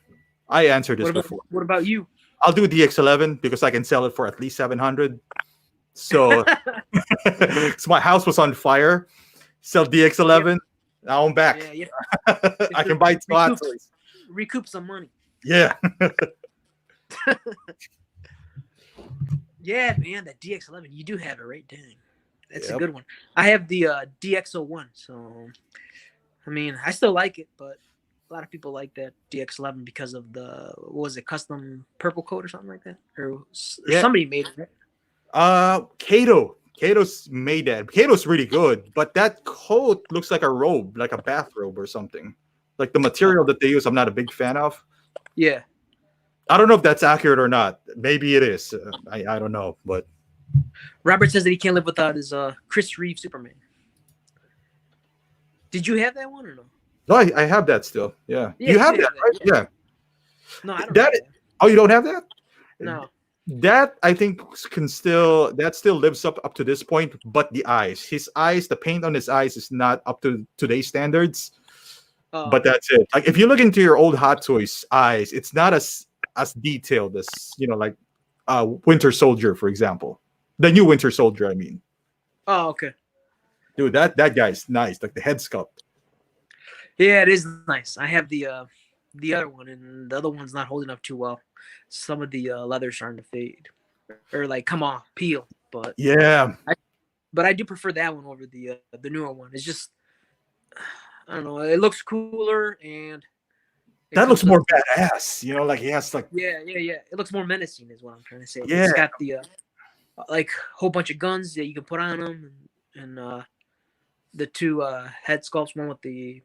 A: I answered this before.
B: What about you?
A: I'll do DX11 because I can sell it for at least 700. So, so my house was on fire. Sell DX11. Yep. Now I'm back.
B: Yeah.
A: I can buy two toys.
B: Recoup some money.
A: Yeah.
B: Yeah, man, that DX11. You do have it, right? Dang. That's a good one. I have the DX01. So, I mean, I still like it, but a lot of people like that DX11 because of the, what was it, custom purple coat or something like that? Or somebody made it, right?
A: Kato's made that. Kato's really good, but that coat looks like a robe, like a bathrobe or something. Like the material that they use, I'm not a big fan of.
B: Yeah.
A: I don't know if that's accurate or not. Maybe it is. I don't know, but
B: Robert says that he can't live without his Chris Reeve Superman. Did you have that one or no?
A: No, I have that still. Yeah. You have that, right? Yeah.
B: No, I don't have that.
A: Oh, you don't have that?
B: No.
A: That I think still lives up to this point, but the eyes, the paint on his eyes is not up to today's standards. But that's it. Like if you look into your old Hot Toys eyes, it's not as detailed as, like Winter Soldier, for example. The new Winter Soldier, I mean.
B: Oh, okay.
A: Dude, that guy's nice, like the head sculpt.
B: Yeah, it is nice. I have the other one, and the other one's not holding up too well. Some of the leather's starting to fade, or like come off, peel. But
A: yeah,
B: I do prefer that one over the newer one. It's just, I don't know. It looks cooler, and
A: that looks more badass. Like he has like
B: yeah. It looks more menacing, is what I'm trying to say.
A: Yeah,
B: it's got the like whole bunch of guns that you can put on them, and the two head sculpts, one with the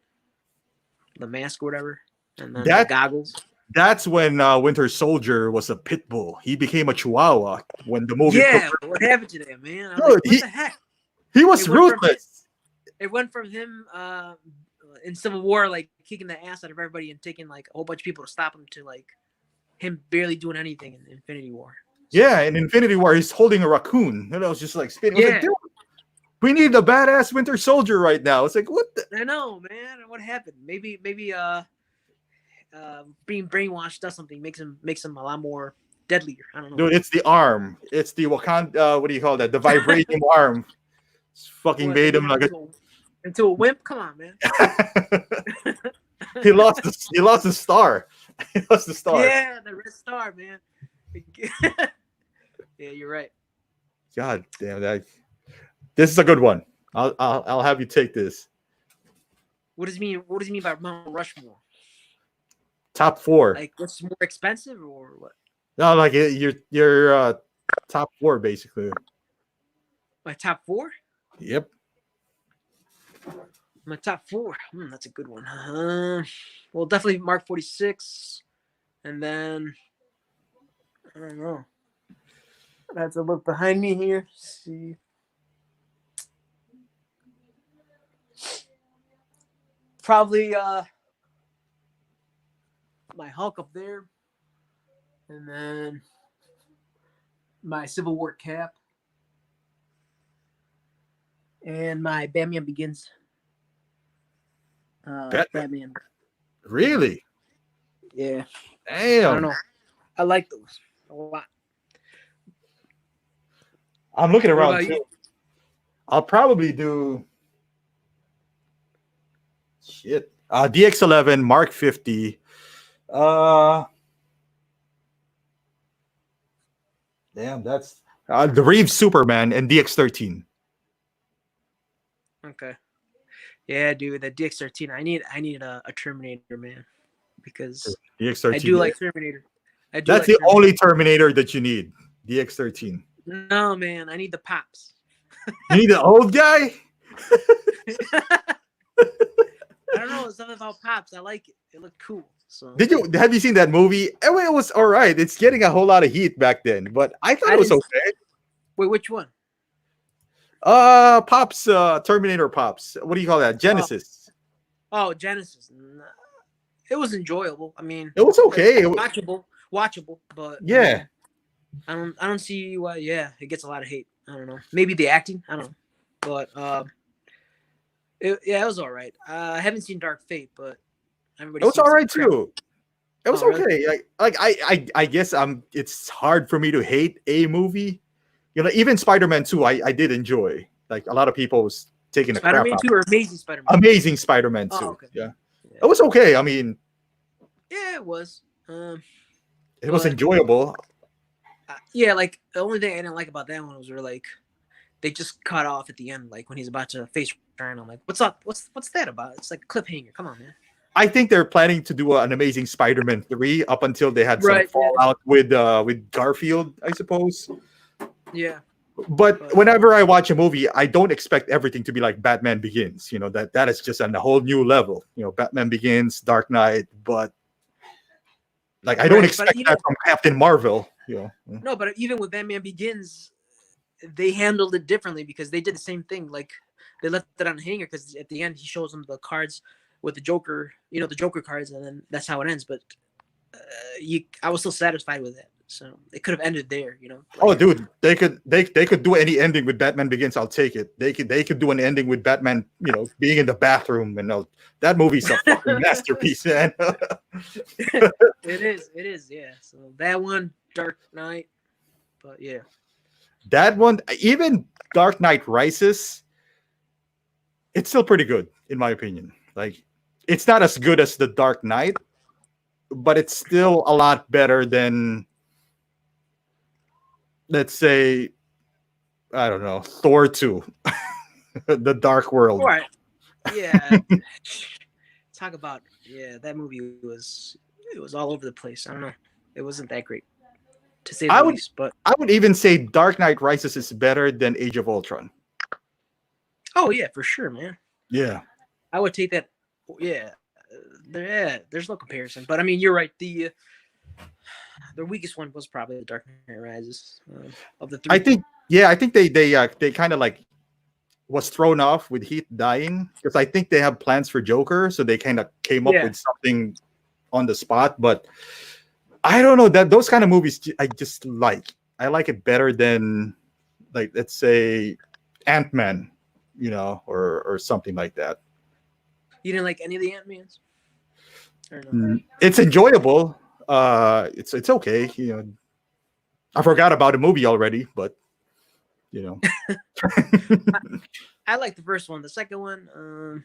B: mask or whatever, and then the goggles.
A: That's when Winter Soldier was a pit bull. He became a chihuahua when the movie.
B: Yeah, what happened to that, man?
A: Dude,
B: what the heck?
A: He was ruthless.
B: It went from him in Civil War, like kicking the ass out of everybody and taking like a whole bunch of people to stop him, to like him barely doing anything in Infinity War.
A: Yeah, in Infinity War, he's holding a raccoon. And I was just like spinning. Yeah. Like, dude, we need a badass Winter Soldier right now. It's like, what the?
B: I know, man. What happened? Maybe being brainwashed does something, makes him a lot more deadlier. I don't know.
A: Dude, it's the arm. It's the Wakanda. What do you call that? The vibranium arm. It's fucking made him like
B: into a wimp. Come on, man.
A: He lost the star. He lost the star.
B: Yeah, the red star, man. Yeah, you're right.
A: God damn that. This is a good one. I'll have you take this.
B: What does he mean? What does he mean by Mount Rushmore?
A: Top 4.
B: Like, what's more expensive or what?
A: No, like your top 4 basically.
B: My top 4?
A: Yep.
B: My top 4. That's a good one. Well, definitely Mark 46, and then I don't know. I have to look behind me here. See. Probably my Hulk up there, and then my Civil War cap, and my Batman Begins. Batman.
A: Really?
B: Yeah.
A: Damn.
B: I don't know. I like those a lot.
A: I'm looking
B: What
A: around
B: about
A: too.
B: you?
A: I'll probably do shit. DX11, Mark 50. Damn, that's the Reeves Superman and DX13.
B: Okay. Yeah, dude, the DX13. I need a Terminator, man, because I
A: DX13.
B: do like Terminator. I do
A: That's
B: like
A: the
B: Terminator.
A: only Terminator that you need. DX13.
B: No, man, I need the pops.
A: You need the old guy?
B: I don't know, something about pops. I like it. It looked cool. So
A: Have you seen that movie? It was all right. It's getting a whole lot of heat back then, but I thought
B: I
A: it was
B: didn't.
A: okay.
B: Wait, which one?
A: Pops, Terminator Pops. What do you call that? Genesis.
B: Oh, Genesis. Nah, it was enjoyable. I mean,
A: It was okay.
B: watchable, but
A: Yeah.
B: I don't see why. Yeah, it gets a lot of hate. I don't know. Maybe the acting. I don't know, but it was all right. I haven't seen Dark Fate, but everybody.
A: It was
B: seems
A: all
B: to
A: right
B: crap.
A: too. It was
B: Oh, really?
A: okay. I guess it's hard for me to hate a movie. You know, even Spider-Man 2, I did enjoy. Like a lot of people was taking the crap
B: Spider-Man
A: out.
B: 2 or Amazing Spider-Man?
A: Amazing Spider-Man 2.
B: Oh, okay.
A: Yeah. It was okay. I mean,
B: yeah, it was.
A: it was enjoyable.
B: Yeah, like the only thing I didn't like about that one was like they just cut off at the end, like when he's about to face Ryan. I'm like, what's up? What's that about? It's like a cliffhanger. Come on, man.
A: I think they're planning to do an Amazing Spider-Man 3 up until they had some fallout with Garfield, I suppose.
B: Yeah.
A: But whenever I watch a movie, I don't expect everything to be like Batman Begins. You know, that is just on a whole new level. You know, Batman Begins, Dark Knight, but like I don't expect that from Captain Marvel. You know.
B: No, but even with Batman Begins, they handled it differently because they did the same thing. Like they left it on a hanger because at the end he shows them the cards with the Joker, the Joker cards, and then that's how it ends. But I was still satisfied with it. So it could have ended there, Like,
A: oh, dude, they could do any ending with Batman Begins. I'll take it. They could do an ending with Batman, being in the bathroom, and that movie's a fucking masterpiece, man.
B: It is, yeah. So that one, Dark Knight, but yeah,
A: that one, even Dark Knight Rises, it's still pretty good in my opinion. Like, it's not as good as the Dark Knight, but it's still a lot better than, let's say, I don't know, Thor 2, The Dark World.
B: All right. Yeah. Talk about, that movie was all over the place. I don't know. It wasn't that great, to say the least. But
A: I would even say Dark Knight Rises is better than Age of Ultron.
B: Oh yeah, for sure, man.
A: Yeah.
B: I would take that. Yeah. There's no comparison. But I mean, you're right. The weakest one was probably the Dark Knight Rises of the three.
A: I think they kind of like was thrown off with Heath dying, because I think they have plans for Joker, so they kind of came up with something on the spot. But I don't know, that those kind of movies I just like. I like it better than, like, let's say Ant-Man, or something like that.
B: You didn't like any of the Ant-Mans?
A: It's enjoyable. It's okay. I forgot about the movie already, but
B: I like the first one. The second one,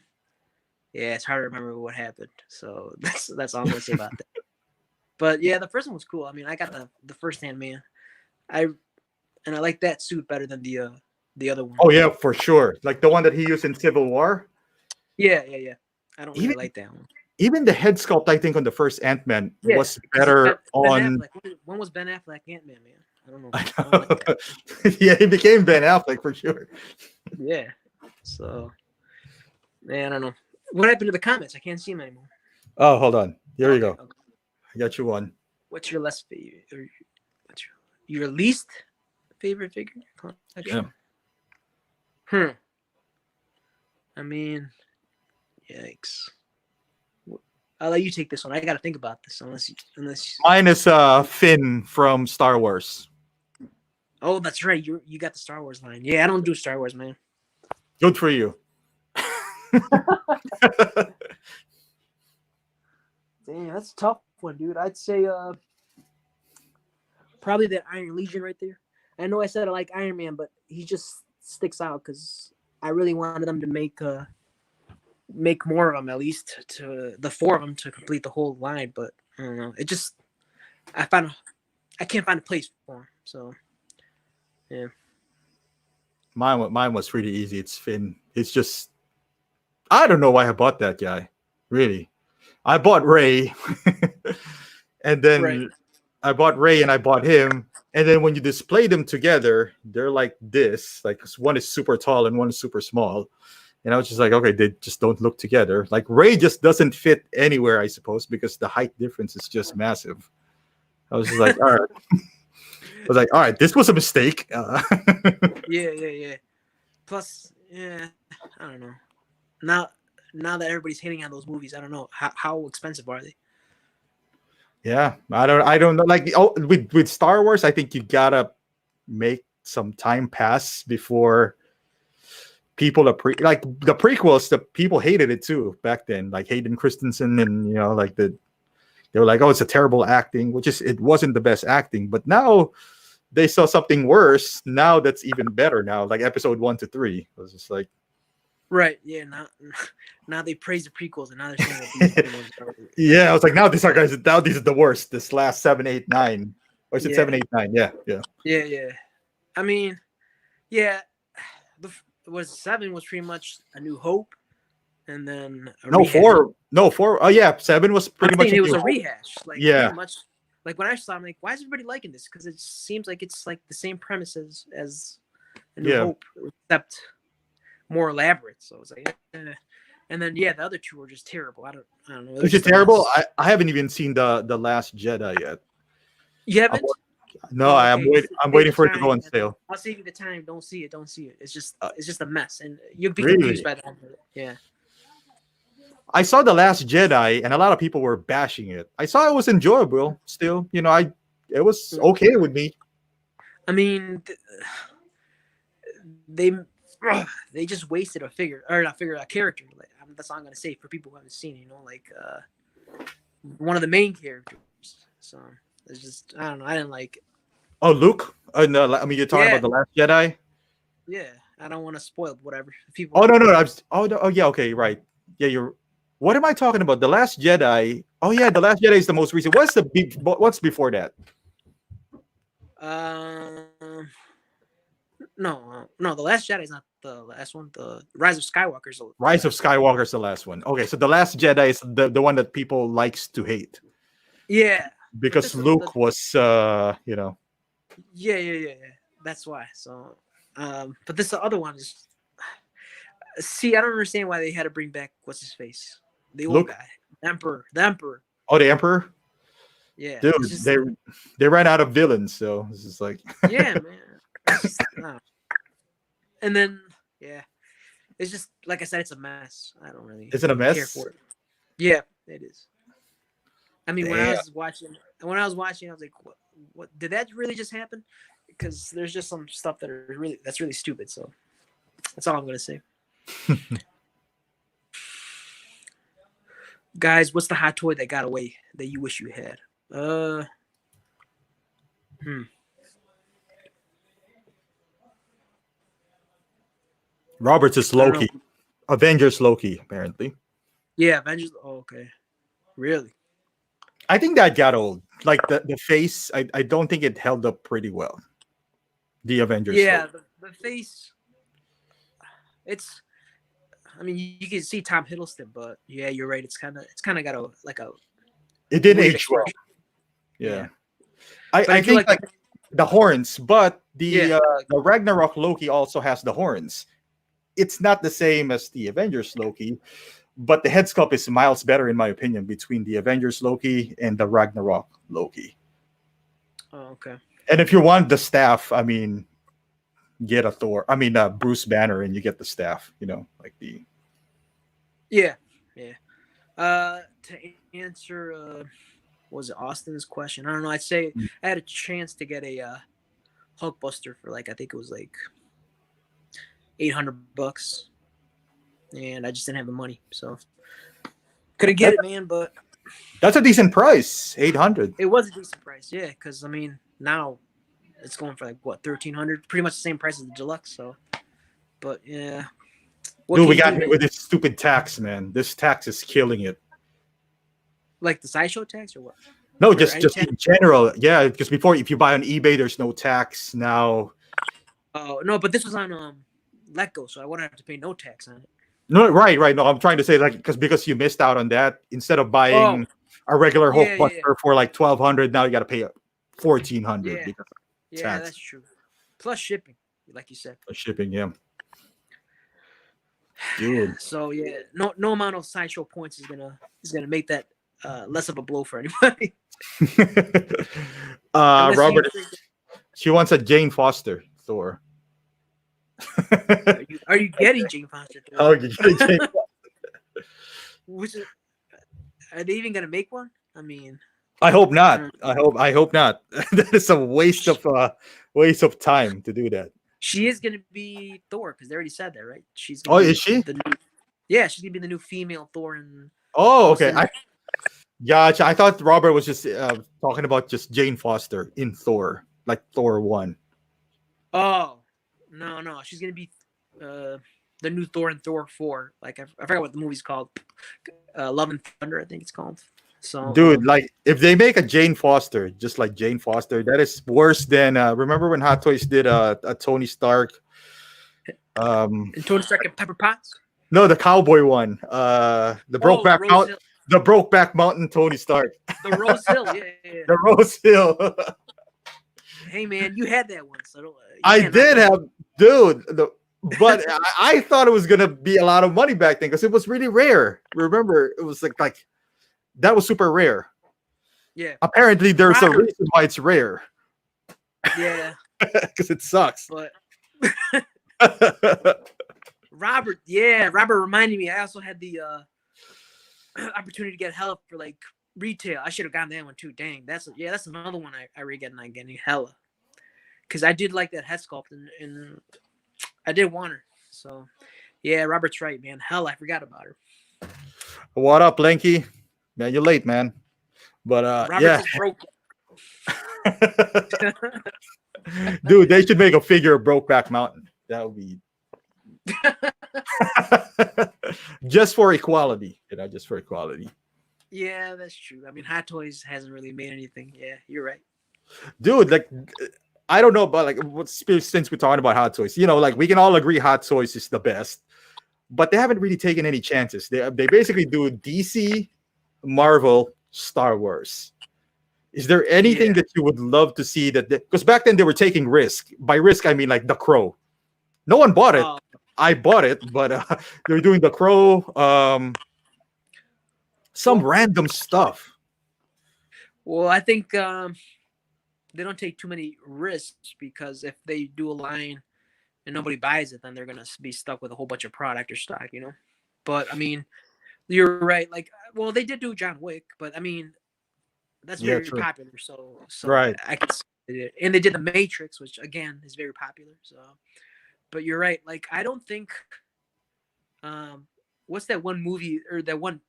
B: it's hard to remember what happened. So that's all I'm gonna say about that. But yeah, the first one was cool. I mean, I got the first Ant-Man. I like that suit better than the other one.
A: Oh yeah, for sure. Like the one that he used in Civil War.
B: Yeah. I don't really like that one.
A: Even the head sculpt, I think, on the first Ant-Man was better on.
B: When was Ben Affleck Ant-Man, man? I don't know.
A: I don't like yeah, he became Ben Affleck for sure.
B: Yeah. So, man, I don't know. What happened to the comments? I can't see them anymore.
A: Oh, hold on. Here you go. Okay. I got you one.
B: What's your least favorite? Or what's your least favorite figure? Yeah. I mean, yikes. I'll let you take this one. I got to think about this. Unless
A: mine is Finn from Star Wars.
B: Oh, that's right. You got the Star Wars line. Yeah, I don't do Star Wars, man.
A: Good for you.
B: Damn, that's a tough one, dude. I'd say probably that Iron Legion right there. I know I said I like Iron Man, but he just sticks out because I really wanted them to make more of them, at least to the four of them to complete the whole line. But I don't know. It just I can't find a place for him. So yeah.
A: Mine was pretty easy. It's Finn. It's just I don't know why I bought that guy. Really, I bought Ray, and then
B: Right.
A: I bought Ray and I bought him. And then when you display them together, they're like this. Like one is super tall and one is super small. And I was just like, okay, they just don't look together. Like Ray just doesn't fit anywhere, I suppose, because the height difference is just massive. I was just like, all right. I was like, all right, this was a mistake.
B: Yeah. Plus, yeah, I don't know. Now that everybody's hitting on those movies, I don't know how expensive are they.
A: Yeah, I don't know. Like with Star Wars, I think you gotta make some time pass before people like the prequels. The people hated it too back then, like Hayden Christensen, and like they were like, oh, it's a terrible acting, which is it wasn't the best acting. But now they saw something worse. Now that's even better. Now, like episode 1 to 3, it was just like,
B: right, yeah. Now they praise the prequels, and now they're saying that these ones are.
A: yeah, I was like, now these are the worst. This last 7, 8, 9, or is it 7, 8, 9?
B: Yeah. I mean, yeah. Was 7 was pretty much A New Hope, and then
A: no 4. Oh yeah, 7 was pretty much.
B: It was a rehash. Like
A: yeah,
B: pretty much. Like when I saw, I'm like, why is everybody liking this? Because it seems like it's like the same premises as A New Hope, except more elaborate. So it's like, and then the other two were just terrible. I don't know.
A: Is it terrible? I haven't even seen the Last Jedi yet.
B: You haven't?
A: No, okay. I'm waiting for it to go on sale.
B: I'll save you the time. Don't see it. It's just a mess, and you'll be confused by the end of it. Yeah.
A: I saw The Last Jedi, and a lot of people were bashing it. I saw it was enjoyable. Still, it was okay with me.
B: I mean, they just wasted a character. Like, that's all I'm gonna say for people who haven't seen it. Like one of the main characters. So it's just I don't know. I didn't like it.
A: Oh, Luke? No, I mean, you're talking about The Last Jedi?
B: Yeah, I don't want to spoil whatever. People.
A: Oh no! Yeah, okay, right. Yeah, what am I talking about? The Last Jedi. Oh yeah, The Last Jedi is the most recent. What's before that?
B: No. The Last Jedi is not the last one. The Rise of Skywalker is
A: the last one. Okay, so The Last Jedi is the one that people likes to hate.
B: Yeah.
A: Because Luke was,
B: Yeah. That's why. So, but this other one is. See, I don't understand why they had to bring back what's his face, the old guy, the Emperor.
A: Oh, the Emperor.
B: Yeah,
A: dude, they ran out of villains, so this is like.
B: Yeah, man. And then it's just like I said, it's a mess. I don't really.
A: Is it a mess?
B: Care for it. Yeah, it is. I mean, when I was watching, I was like, "What did that really just happen?" Because there's just some stuff that's really stupid. So that's all I'm gonna say. Guys, what's the hot toy that got away that you wish you had?
A: Roberts is Loki. Avengers Loki, apparently.
B: Yeah, Avengers. Oh, okay. Really?
A: I think that got old. Like the face, I don't think it held up pretty well. The Avengers.
B: Yeah, the face. It's. I mean, you can see Tom Hiddleston, but yeah, you're right. It's kind of got a.
A: It didn't age well. Yeah. I think like the horns, but the Ragnarok Loki also has the horns. It's not the same as the Avengers Loki, but the head sculpt is miles better, in my opinion, between the Avengers Loki and the Ragnarok Loki.
B: Oh, okay.
A: And if you want the staff, I mean, get a Bruce Banner, and you get the staff. Like the.
B: Yeah. To answer, was it Austin's question? I don't know. I'd say I had a chance to get a Hulkbuster for I think it was $800, and I just didn't have the money, so couldn't get it, man. But
A: That's a decent price, 800.
B: It was a decent price, yeah. Because I mean, now it's going for like what 1,300, pretty much the same price as the deluxe. So, but yeah, what
A: Dude,
B: can
A: we
B: you
A: got
B: do,
A: hit
B: man?
A: with this stupid tax, man. This tax is killing it.
B: Like the sideshow tax or what?
A: No,
B: Or any
A: just
B: tax?
A: in general. Yeah, because before, if you buy on eBay, there's no tax. Now,
B: Oh no, but this was on Letgo, so I wouldn't have to pay no tax on it.
A: no, right. No, I'm trying to say, like, because you missed out on that. Instead of
B: Oh,
A: buying a regular
B: yeah, yeah,
A: Hulkbuster for like 1,200, now you got to pay 1,400
B: yeah,
A: because of
B: yeah.
A: tax
B: That's true. Plus shipping, like you said.
A: of shipping. Yeah, dude.
B: So yeah, no amount of sideshow points is gonna make that less of a blow for anybody. Unless you
A: Robert,
B: think,
A: she wants a Jane Foster Thor.
B: are you getting Jane Foster?
A: Oh, you get a Jane.
B: Which is, are they even gonna make one? I mean,
A: I hope
B: I
A: not.
B: don't-
A: I hope not. That is a waste of time to do that.
B: she is gonna be Thor because they already said that, right? She's
A: Oh,
B: gonna be
A: is she?
B: the new, yeah, she's gonna be the new female Thor. And
A: Oh,
B: what's
A: okay.
B: the-
A: Gotcha. I thought Robert was just talking about just Jane Foster in Thor, like Thor 1.
B: oh no, she's gonna be the new Thor in Thor 4. Like I forgot what the movie's called. Love and Thunder, I think it's called. So
A: Dude, like if they make a Jane Foster, just like Jane Foster, that is worse than remember when Hot Toys did a Tony Stark
B: and Tony Stark and Pepper Potts.
A: no, the cowboy one. The Brokeback
B: Rose
A: Mountain,
B: Hill.
A: the Brokeback Mountain Tony Stark.
B: The Rose Hill, yeah.
A: The Rose Hill.
B: Hey man, you had that one, so
A: I did have, dude. But I thought it was gonna be a lot of money back then because it was really rare. Remember, it was like that was super rare.
B: Yeah,
A: Apparently, there's a
B: Robert.
A: reason why it's rare
B: yeah,
A: because it sucks.
B: but Robert reminded me. I also had the opportunity to get help for like retail. I should have gotten that one too. Dang, that's another one I regret not getting hella. Because I did like that head sculpt and I did want her. So yeah, Robert's right, man. Hell, I forgot about her.
A: What up, Lanky? Man, you're late, man. But
B: Robert
A: yeah,
B: just broke.
A: dude, they should make a figure of Brokeback Mountain. That would be just for equality, just for equality.
B: Yeah, that's true. I mean, Hot Toys hasn't really made anything. Yeah, you're right.
A: Dude, like I don't know about like since we're talking about Hot Toys, like we can all agree Hot Toys is the best, but they haven't really taken any chances. They basically do DC, Marvel, Star Wars. Is there anything that you would love to see because back then they were taking risk. By risk, I mean like The Crow. No one bought it. I bought it, but they're doing The Crow, some random stuff.
B: Well, I think they don't take too many risks because if they do a line and nobody buys it, then they're gonna be stuck with a whole bunch of product or stock, But I mean, you're right. Like, well, they did do John Wick, but I mean, that's very
A: true.
B: popular. So
A: Right.
B: I could see it. And they did The Matrix, which again is very popular. So, but you're right. Like, I don't think, what's that one movie or that one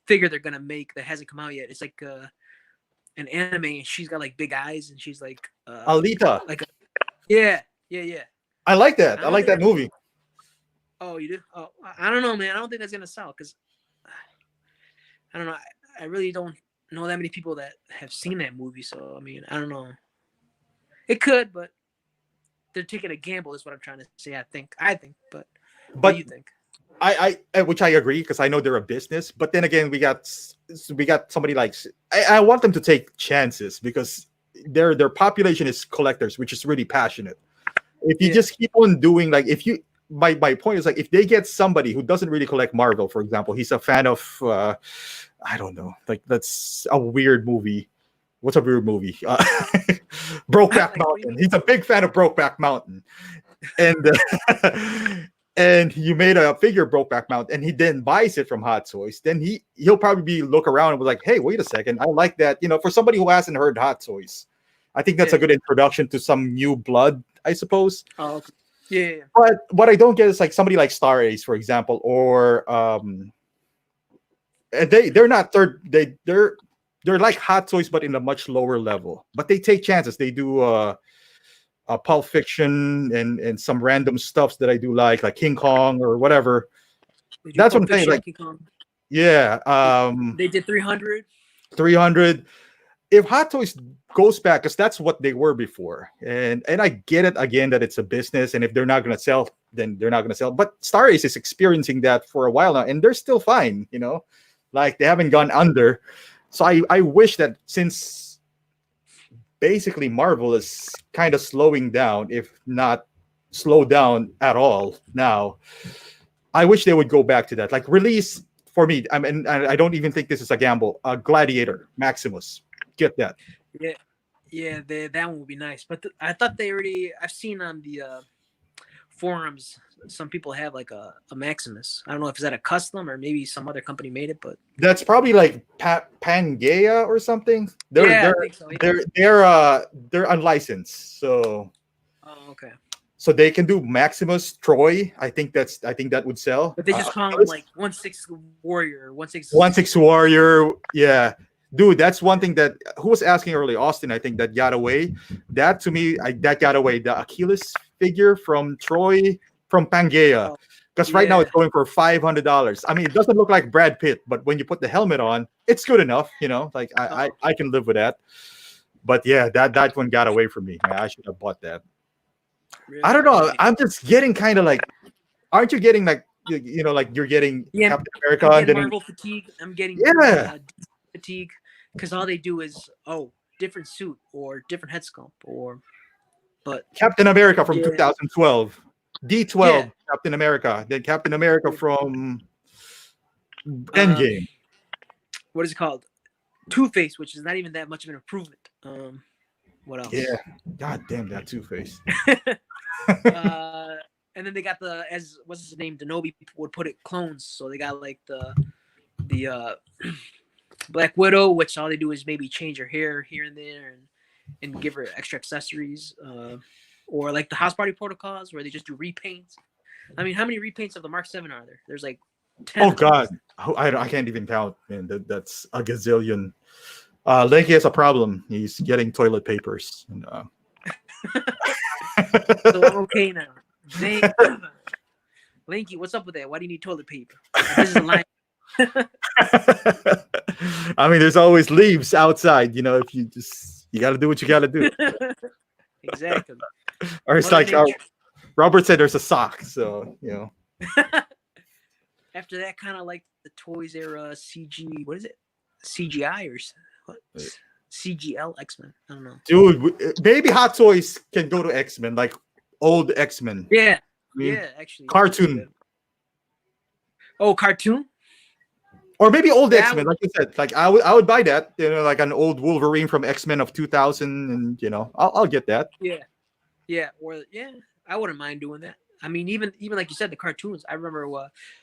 B: figure they're gonna make that hasn't come out yet? It's like an anime, and she's got like big eyes, and she's like
A: Alita.
B: like yeah.
A: I like that. I like that movie.
B: Oh, you do? Oh, I don't know, man. I don't think that's gonna sell because I don't know. I really don't know that many people that have seen that movie. So I mean, I don't know. It could, but they're taking a gamble. Is what I'm trying to say. I think. But what do you think?
A: I which I agree because I know they're a business, but then again, we got somebody like I want them to take chances because their population is collectors, which is really passionate. If you just keep on doing like if you my point is like if they get somebody who doesn't really collect Marvel, for example, he's a fan of I don't know, like that's a weird movie. What's a weird movie? Brokeback Mountain. He's a big fan of Brokeback Mountain, and and you made a figure of Brokeback Mountain, and he then buys it from Hot Toys. Then he'll probably look around and be like, "Hey, wait a second, I like that." For somebody who hasn't heard Hot Toys, I think that's a good introduction to some new blood, I suppose.
B: Oh, okay. Yeah.
A: But what I don't get is like somebody like Star Ace, for example, or and they're not third. They're like Hot Toys, but in a much lower level. But they take chances. They do Pulp Fiction and some random stuffs that I do like King Kong or whatever.
B: They do
A: That's what
B: Pulp
A: I'm saying.
B: Fiction,
A: Like,
B: King Kong.
A: yeah,
B: They did 300.
A: 300. If Hot Toys goes back, because that's what they were before, and I get it again that it's a business, and if they're not gonna sell, then they're not gonna sell. But Star Ace is experiencing that for a while now, and they're still fine. Like they haven't gone under. So I wish that since basically Marvel is kind of slowing down, if not slow down at all now, I wish they would go back to that. Like release for me. I mean, I don't even think this is a gamble. Gladiator Maximus, get that.
B: Yeah, yeah, that one would be nice. But I thought they already. I've seen on the forums some people have like a Maximus. I don't know if is that a custom or maybe some other company made it, but
A: That's probably like Pangea or something.
B: I think so. Yeah.
A: They're unlicensed, so
B: Oh, okay.
A: so they can do Maximus Troy. I think that would sell.
B: But they just call him like 1/6 warrior, 1/6
A: 1/6 warrior. Yeah, dude, that's one thing that who was asking earlier. Austin, I think that got away. That to me, that got away. The Achilles figure from Troy from Pangea. Because right now it's going for $500. I mean, it doesn't look like Brad Pitt, but when you put the helmet on, it's good enough. Like I can live with that. But yeah, that one got away from me. Man, I should have bought that.
B: Really?
A: I don't know. I'm just getting kind of like, aren't you getting like, like you're getting Captain America
B: I'm
A: and then
B: Marvel fatigue. I'm getting fatigue because all they do is different suit or different head sculpt but
A: Captain America from 2012, D12
B: Yeah.
A: Captain America, then Captain America from Endgame.
B: What is it called? Two-Face, which is not even that much of an improvement. What else?
A: Yeah, god damn that Two-Face.
B: And then they got what's his name? Denobi would put it clones. So they got like the Black Widow, which all they do is maybe change her hair here and there and give her extra accessories. Or like the House Party Protocols where they just do repaints. I mean, how many repaints of the Mark 7 are there? There's like 10.
A: Oh god, I can't even count, man. That's a gazillion. Lanky has a problem. He's getting toilet papers. And,
B: So I'm okay now. Lanky, what's up with that? Why do you need toilet paper? This is a line.
A: I mean, there's always leaves outside. If you got to do what you got to do.
B: Exactly.
A: Or it's like Robert said, there's a sock. So
B: After that, kind of like the Toys era CG. What is it? CGI or what? CGL X-Men. I don't know.
A: Dude, maybe Hot Toys can go to X-Men, like old X-Men.
B: Yeah.
A: I mean,
B: Yeah, actually.
A: Cartoon.
B: Oh, cartoon?
A: Or maybe old X-Men, like you said. Like I would buy that, like an old Wolverine from X-Men of 2000, and I'll get that.
B: Yeah. Yeah, I wouldn't mind doing that. I mean, even like you said, the cartoons. I remember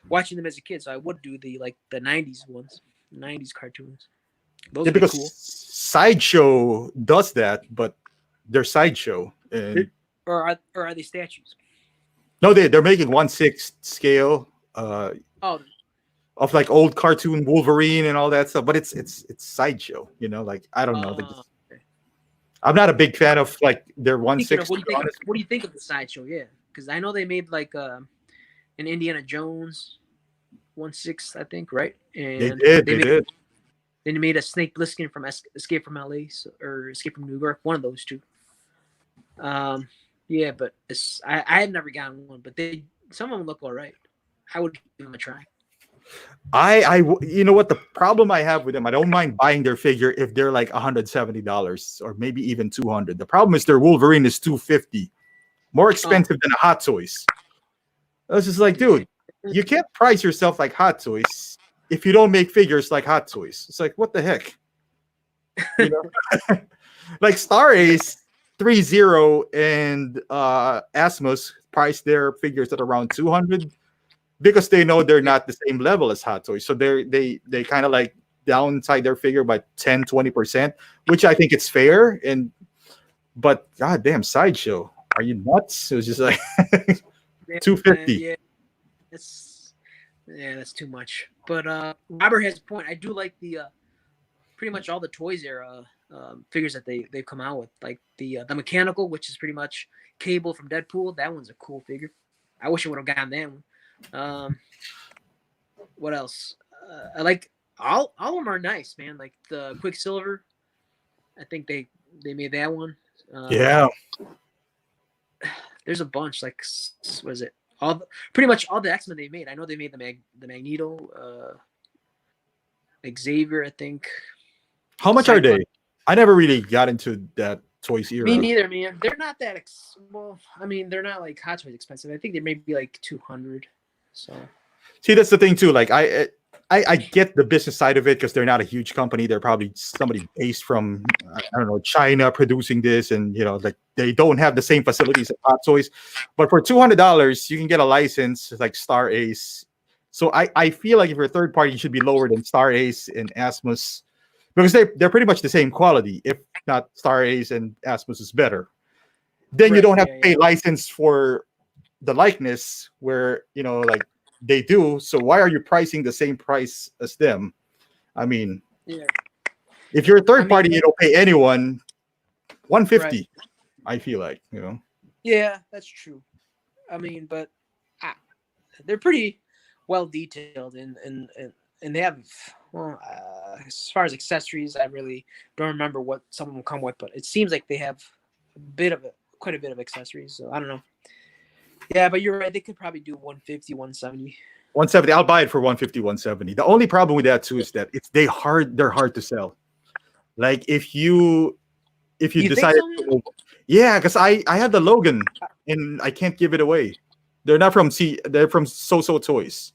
B: watching them as a kid, so I would do the 90s ones, 90s cartoons. Those
A: because
B: cool.
A: Sideshow does that, but they're Sideshow.
B: Or are they statues?
A: No, they're making 1/6 scale of like old cartoon Wolverine and all that stuff, but it's Sideshow. Like I don't know.
B: Okay.
A: I'm not a big fan of like their 1/6.
B: What do you think of the Sideshow? Yeah, because I know they made like an Indiana Jones 1/6, I think, right? And
A: they did.
B: Then they made a Snake Plissken from Escape from LA or Escape from New York, one of those two. Yeah, but I had never gotten one, but some of them look all right. I would give them a try.
A: You know what the problem I have with them? I don't mind buying their figure if they're like $170 or maybe even $200. The problem is their Wolverine is $250, more expensive than a Hot Toys. I was just like, dude, you can't price yourself like Hot Toys if you don't make figures like Hot Toys. It's like, what the heck? Like Star Ace 3-0 and Asmus price their figures at around 200 because they know they're not the same level as Hot Toys. So they kind of like downside their figure by 10-20%, which I think it's fair. But goddamn, Sideshow, are you nuts? It was just like 250.
B: Yeah, Yeah, that's too much. But Robert has a point. I do like the pretty much all the Toys era figures that they've come out with, like the mechanical, which is pretty much Cable from Deadpool. That one's a cool figure. I wish I would have gotten that one. What else? I like all of them are nice, man. Like the Quicksilver, I think they made that one.
A: Yeah.
B: There's a bunch. Like what is it? Pretty much all the X-Men they made. I know they made the Magneto, Xavier, I think.
A: How much are they? I never really got into that Toys era.
B: Me neither, man. They're not that well. I mean, they're not like Hot Toys expensive. I think they may be like 200. So.
A: See, that's the thing too. Like I get the business side of it because they're not a huge company. They're probably somebody based from I don't know China producing this, and like they don't have the same facilities as Hot Toys. But for $200, you can get a license like Star Ace. So I feel like if you're a third party, you should be lower than Star Ace and Asmus because they're pretty much the same quality. If not, Star Ace and Asmus is better. Then you don't have to pay license for the likeness, where like they do. So why are you pricing the same price as them? I mean, if you're a third party, you don't pay anyone $150. Right. I feel like
B: Yeah, that's true. I mean, but they're pretty well detailed, and they have as far as accessories, I really don't remember what some of them come with, but it seems like they have quite a bit of accessories. So I don't know. Yeah, but you're right. They could probably do 150, 170.
A: 170. I'll buy it for 150, 170. The only problem with that too is that they're hard to sell. Like if you decide, yeah, because I had the Logan and I can't give it away. They're not from they're from So-So Toys.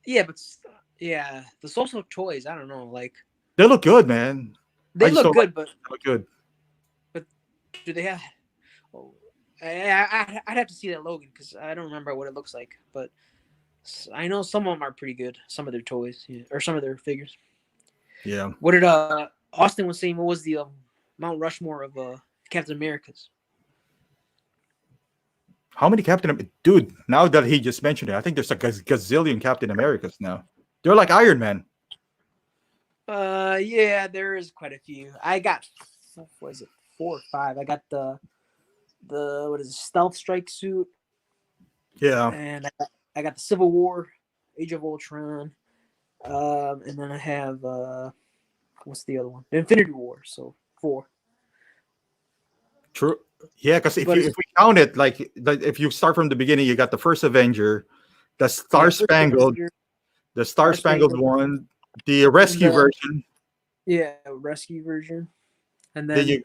B: Yeah, but the So-So Toys, I don't know, like
A: they look good, man.
B: They look good, but
A: they look good.
B: But do they have? I'd have to see that Logan because I don't remember what it looks like, but I know some of them are pretty good. Some of their toys, or some of their figures.
A: Yeah.
B: What did Austin was saying? What was the Mount Rushmore of Captain America's?
A: How many Dude, now that he just mentioned it, I think there's a gazillion Captain Americas now. They're like Iron Man.
B: Yeah, there is quite a few. I got, what is it, 4 or 5? I got the what is it, Stealth Strike suit.
A: Yeah.
B: And I got the Civil War, Age of Ultron. And then I have what's the other one? The Infinity War. So 4.
A: True. Yeah, because if we count it, like if you start from the beginning, you got the first Avenger, the Star Spangled, the Star Spangled one, the rescue version.
B: Yeah, rescue version, and then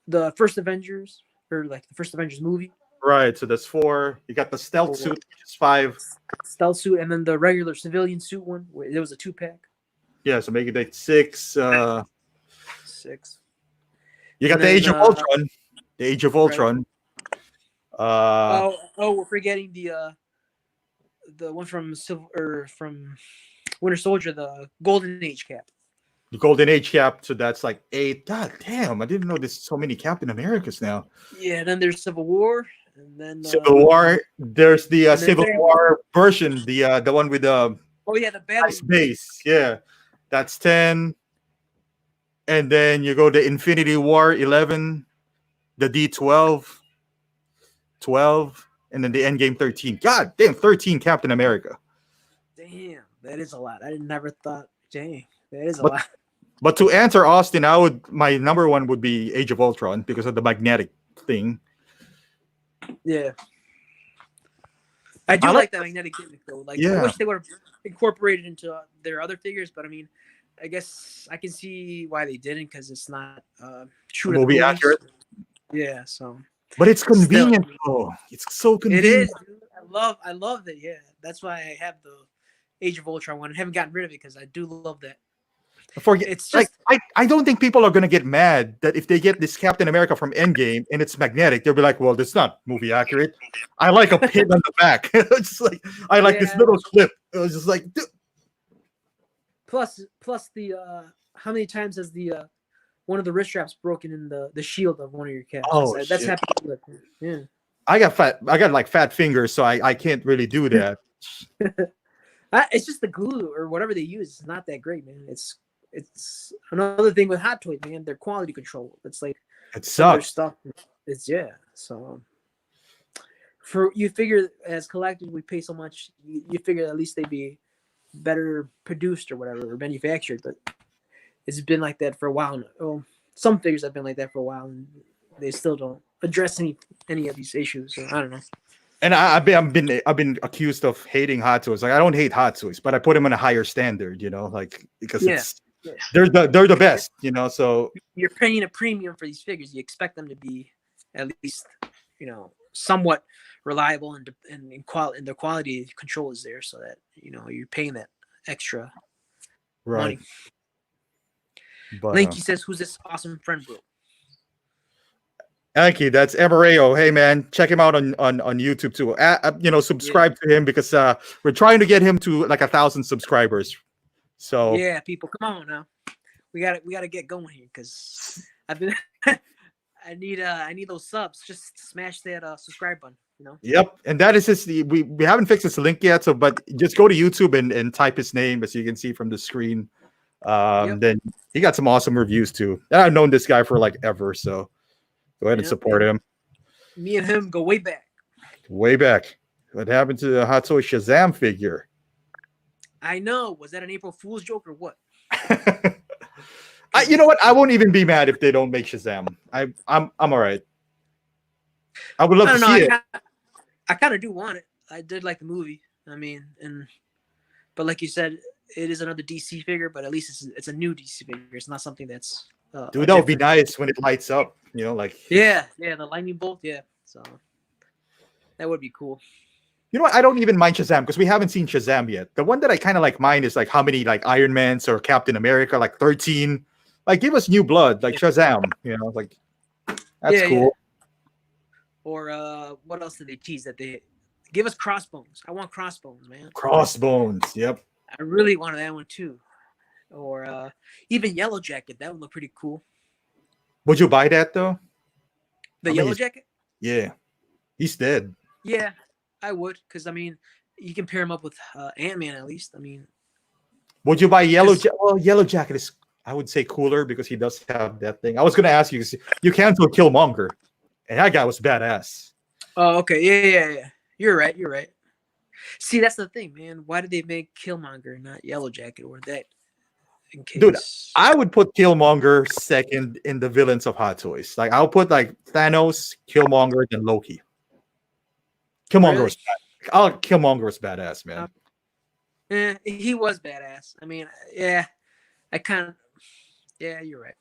B: the first Avengers, or like the first Avengers movie.
A: Right. So that's 4. You got the stealth suit, which is 5.
B: Stealth suit, and then the regular civilian suit one. It was a 2-pack.
A: Yeah, so make it 6.
B: 6.
A: You got the Age of Ultron. The Age of Ultron.
B: Right. We're forgetting the one from Winter Soldier, the Golden Age cap.
A: The Golden Age cap, so that's like 8. God damn, I didn't know there's so many Captain Americas now.
B: Yeah, then there's Civil War, and then
A: Civil War. There's the Civil War version, the one with the
B: the battle
A: base. Yeah, that's 10. And then you go to Infinity War 11. The D12, 12, and then the Endgame 13. God damn, 13 Captain America.
B: Damn, that is a lot. I never thought. Dang, that is a lot.
A: But to answer Austin, my number 1 would be Age of Ultron because of the magnetic thing.
B: Yeah, I do like that magnetic gimmick though. Like, I wish they would have incorporated into their other figures, but I mean, I guess I can see why they didn't because it's not true to the
A: movie accurate.
B: Yeah, so.
A: But it's convenient though. It's so convenient.
B: It is, dude. I love it. Yeah, that's why I have the Age of Ultron one. I haven't gotten rid of it because I do love that.
A: It's just like I don't think people are gonna get mad that if they get this Captain America from Endgame and it's magnetic, they'll be like, "Well, that's not movie accurate." I like a pin on the back. It's just like I like this little clip. It was just like. Dude.
B: Plus the how many times has the one of the wrist straps broken in the shield of one of your cats?
A: Oh,
B: that's happened. Yeah.
A: I got like fat fingers, so I can't really do that.
B: It's just the glue or whatever they use. It's not that great, man. It's another thing with Hot Toys, man. Their quality control. It's like
A: It
B: some of their
A: sucks.
B: stuff. It's So for you figure as collectors we pay so much, you figure at least they'd be better produced or whatever or manufactured. But it's been like that for a while now. Well, some figures have been like that for a while, and they still don't address any of these issues. So I don't know.
A: And I've been accused of hating Hot Toys. Like I don't hate Hot Toys, but I put them in a higher standard, like because they're the best, So
B: you're paying a premium for these figures. You expect them to be at least, somewhat reliable and in quality, and the quality control is there, so that you're paying that extra money. But, Linky says, "Who's this awesome friend, bro?"
A: Anki, that's Emareo. Hey man, check him out on YouTube too. Subscribe to him because we're trying to get him to like 1,000 subscribers. So
B: yeah, people, come on now. We gotta get going here because I've been I need those subs. Just smash that subscribe button.
A: Yep, and that is we haven't fixed his link yet. So, but just go to YouTube and type his name, as you can see from the screen. Then he got some awesome reviews too. And I've known this guy for like ever, so go ahead and support him.
B: Me and him go way back.
A: Way back. What happened to the Hot Toy Shazam figure?
B: I know. Was that an April Fool's joke or what?
A: You know what? I won't even be mad if they don't make Shazam. I'm all right. I would love to see it.
B: I kind of do want it. I did like the movie. But like you said, it is another DC figure, but at least it's a new DC figure. It's not something that's
A: dude. That would be nice when it lights up.
B: the lightning bolt. Yeah, so that would be cool.
A: You know what? I don't even mind Shazam because we haven't seen Shazam yet. The one that I kind of like mine is like how many like Iron Mans or Captain America, like 13. Like give us new blood, like Shazam. Like that's cool. Yeah.
B: Or what else did they tease that they give us? Crossbones. I want Crossbones, man.
A: Crossbones. Yep.
B: I really wanted that one too. Or even Yellow Jacket. That would look pretty cool.
A: Would you buy that though?
B: The Yellow Jacket?
A: Yeah. He's dead.
B: Yeah, I would, because you can pair him up with Ant-Man at least.
A: Would you buy Yellow Jacket? Well, Yellow Jacket is, I would say, cooler because he does have that thing. I was going to ask you, you cancel Killmonger, and that guy was badass.
B: Oh, okay. Yeah. You're right. See, that's the thing, man. Why did they make Killmonger and not Yellow Jacket or that? In case...
A: Dude, I would put Killmonger second in the villains of Hot Toys. Like, I'll put like Thanos, Killmonger, then Loki. Killmonger was badass, man.
B: He was badass. You're right.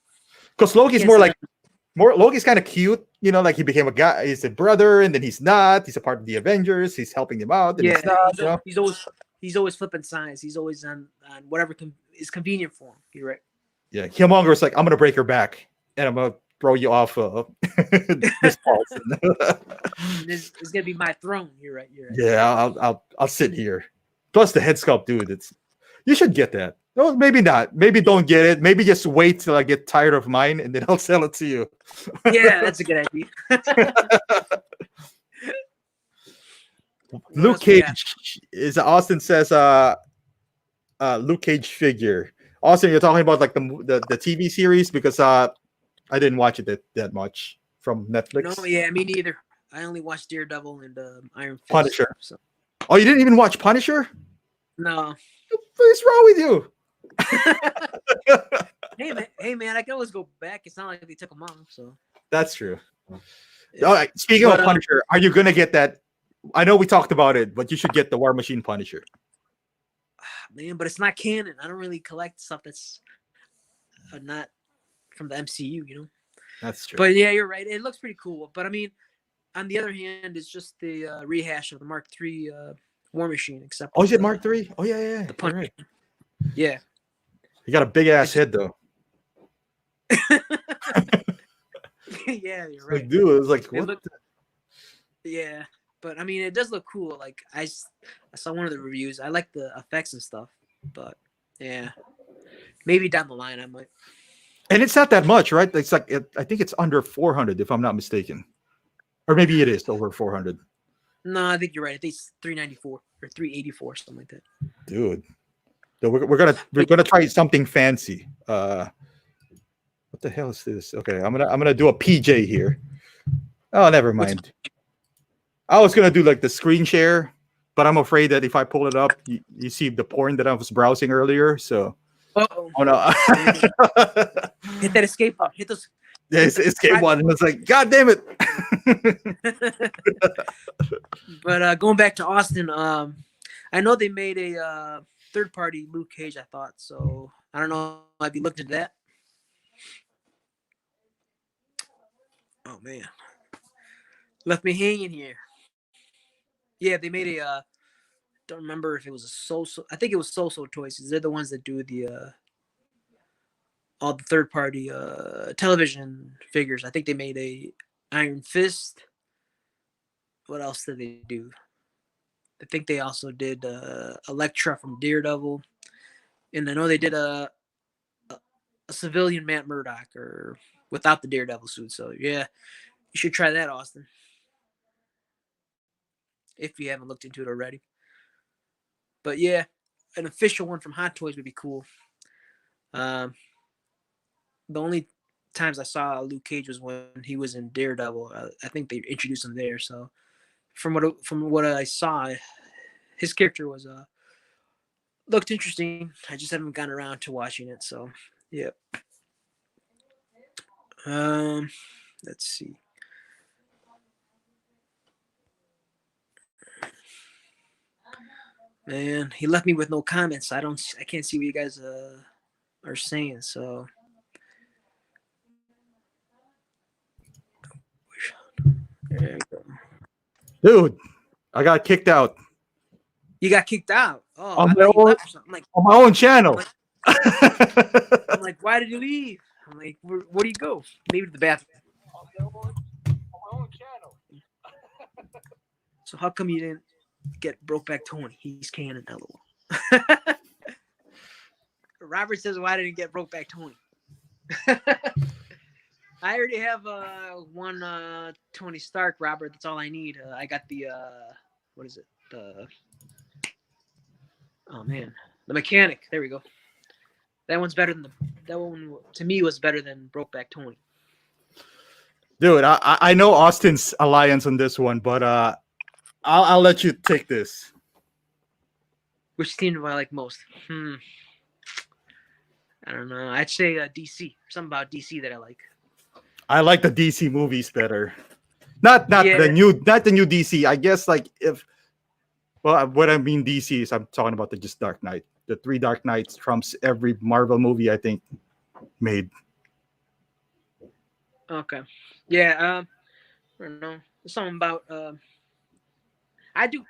A: Because Loki's Loki's kind of cute, like he became a guy. He's a brother, and then he's not. He's a part of the Avengers. He's helping them out. And
B: he's always flipping sides. He's always on whatever is convenient for him. You're right.
A: Yeah, Killmonger is like, I'm gonna break her back, and I'm gonna throw you off this pulse.
B: This is gonna be my throne. You're right.
A: Yeah, I'll sit here. Plus the head sculpt, dude. You should get that. No, maybe not. Maybe don't get it. Maybe just wait till I get tired of mine, and then I'll sell it to you.
B: Yeah, that's a good idea.
A: Luke Cage is Austin says Luke Cage figure. Austin, you're talking about like the TV series because I didn't watch it that much from Netflix.
B: No, yeah, me neither. I only watched Daredevil and Iron Fist.
A: Punisher. So. Oh, you didn't even watch Punisher?
B: No.
A: What's wrong with you?
B: Hey man, I can always go back. It's not like they took them off, so
A: that's true. All right. Speaking of Punisher, are you gonna get that? I know we talked about it, but you should get the War Machine Punisher.
B: Man, but it's not canon. I don't really collect stuff that's not from the MCU,
A: That's true.
B: But yeah, you're right. It looks pretty cool. But on the other hand, it's just the rehash of the Mark III War Machine. Except
A: is it Mark III? Oh yeah.
B: The Punisher.
A: Right.
B: Yeah.
A: You got a big ass head though.
B: Yeah, you're right.
A: Dude, it was like what?
B: Yeah, but it does look cool. Like I saw one of the reviews. I like the effects and stuff, but yeah, maybe down the line I might.
A: And it's not that much, right? It's like I think it's under 400 if I'm not mistaken, or maybe it is over 400.
B: No, I think you're right. I think it's 394 or 384, something like that.
A: Dude. So we're gonna try something fancy. What the hell is this? Okay, I'm gonna do a PJ here. Oh, never mind. I was gonna do like the screen share, but I'm afraid that if I pull it up, you see the porn that I was browsing earlier. So,
B: oh
A: no,
B: hit that escape button. Hit those.
A: yeah, escape one, and it's like, God damn it.
B: But going back to Austin, I know they made a third-party Luke Cage. I thought so. I don't know. Have you looked into that? Oh man, left me hanging here. Yeah, they made a. Don't remember if it was a social. I think it was Social Choices. They're the ones that do the all the third-party television figures. I think they made a Iron Fist. What else did they do? I think they also did Elektra from Daredevil, and I know they did a civilian Matt Murdock or without the Daredevil suit. So yeah, you should try that, Austin, if you haven't looked into it already. But yeah, an official one from Hot Toys would be cool. The only times I saw Luke Cage was when he was in Daredevil. I think they introduced him there. So from what I saw, his character was looked interesting. I just haven't gotten around to watching it. So yeah. Let's see. Man, he left me with no comments. I can't see what you guys are saying. So there you go.
A: Dude, I got kicked out.
B: You got kicked out. Oh,
A: on
B: I
A: my
B: thought you
A: own,
B: left or something.
A: on my own channel.
B: I'm like, why did you leave? I'm like, where do you go? Maybe to the bathroom.
C: On my own channel.
B: So how come you didn't get Brokeback Tony? He's canon, lol. Robert says, why didn't you get Brokeback Tony? I already have one Tony Stark, Robert. That's all I need. I got the what is it? Oh man, the Mechanic. There we go. That one's better than that one to me was better than Brokeback Tony.
A: Dude, I know Austin's alliance on this one, but I'll let you take this.
B: Which team do I like most? I don't know. I'd say DC. Something about DC that I like.
A: I like the DC movies better. Not
B: Yeah.
A: the new DC. I guess like what I mean DC is I'm talking about just Dark Knight. The 3 Dark Knights trumps every Marvel movie I think made.
B: Okay. Yeah. I don't know. There's something about I did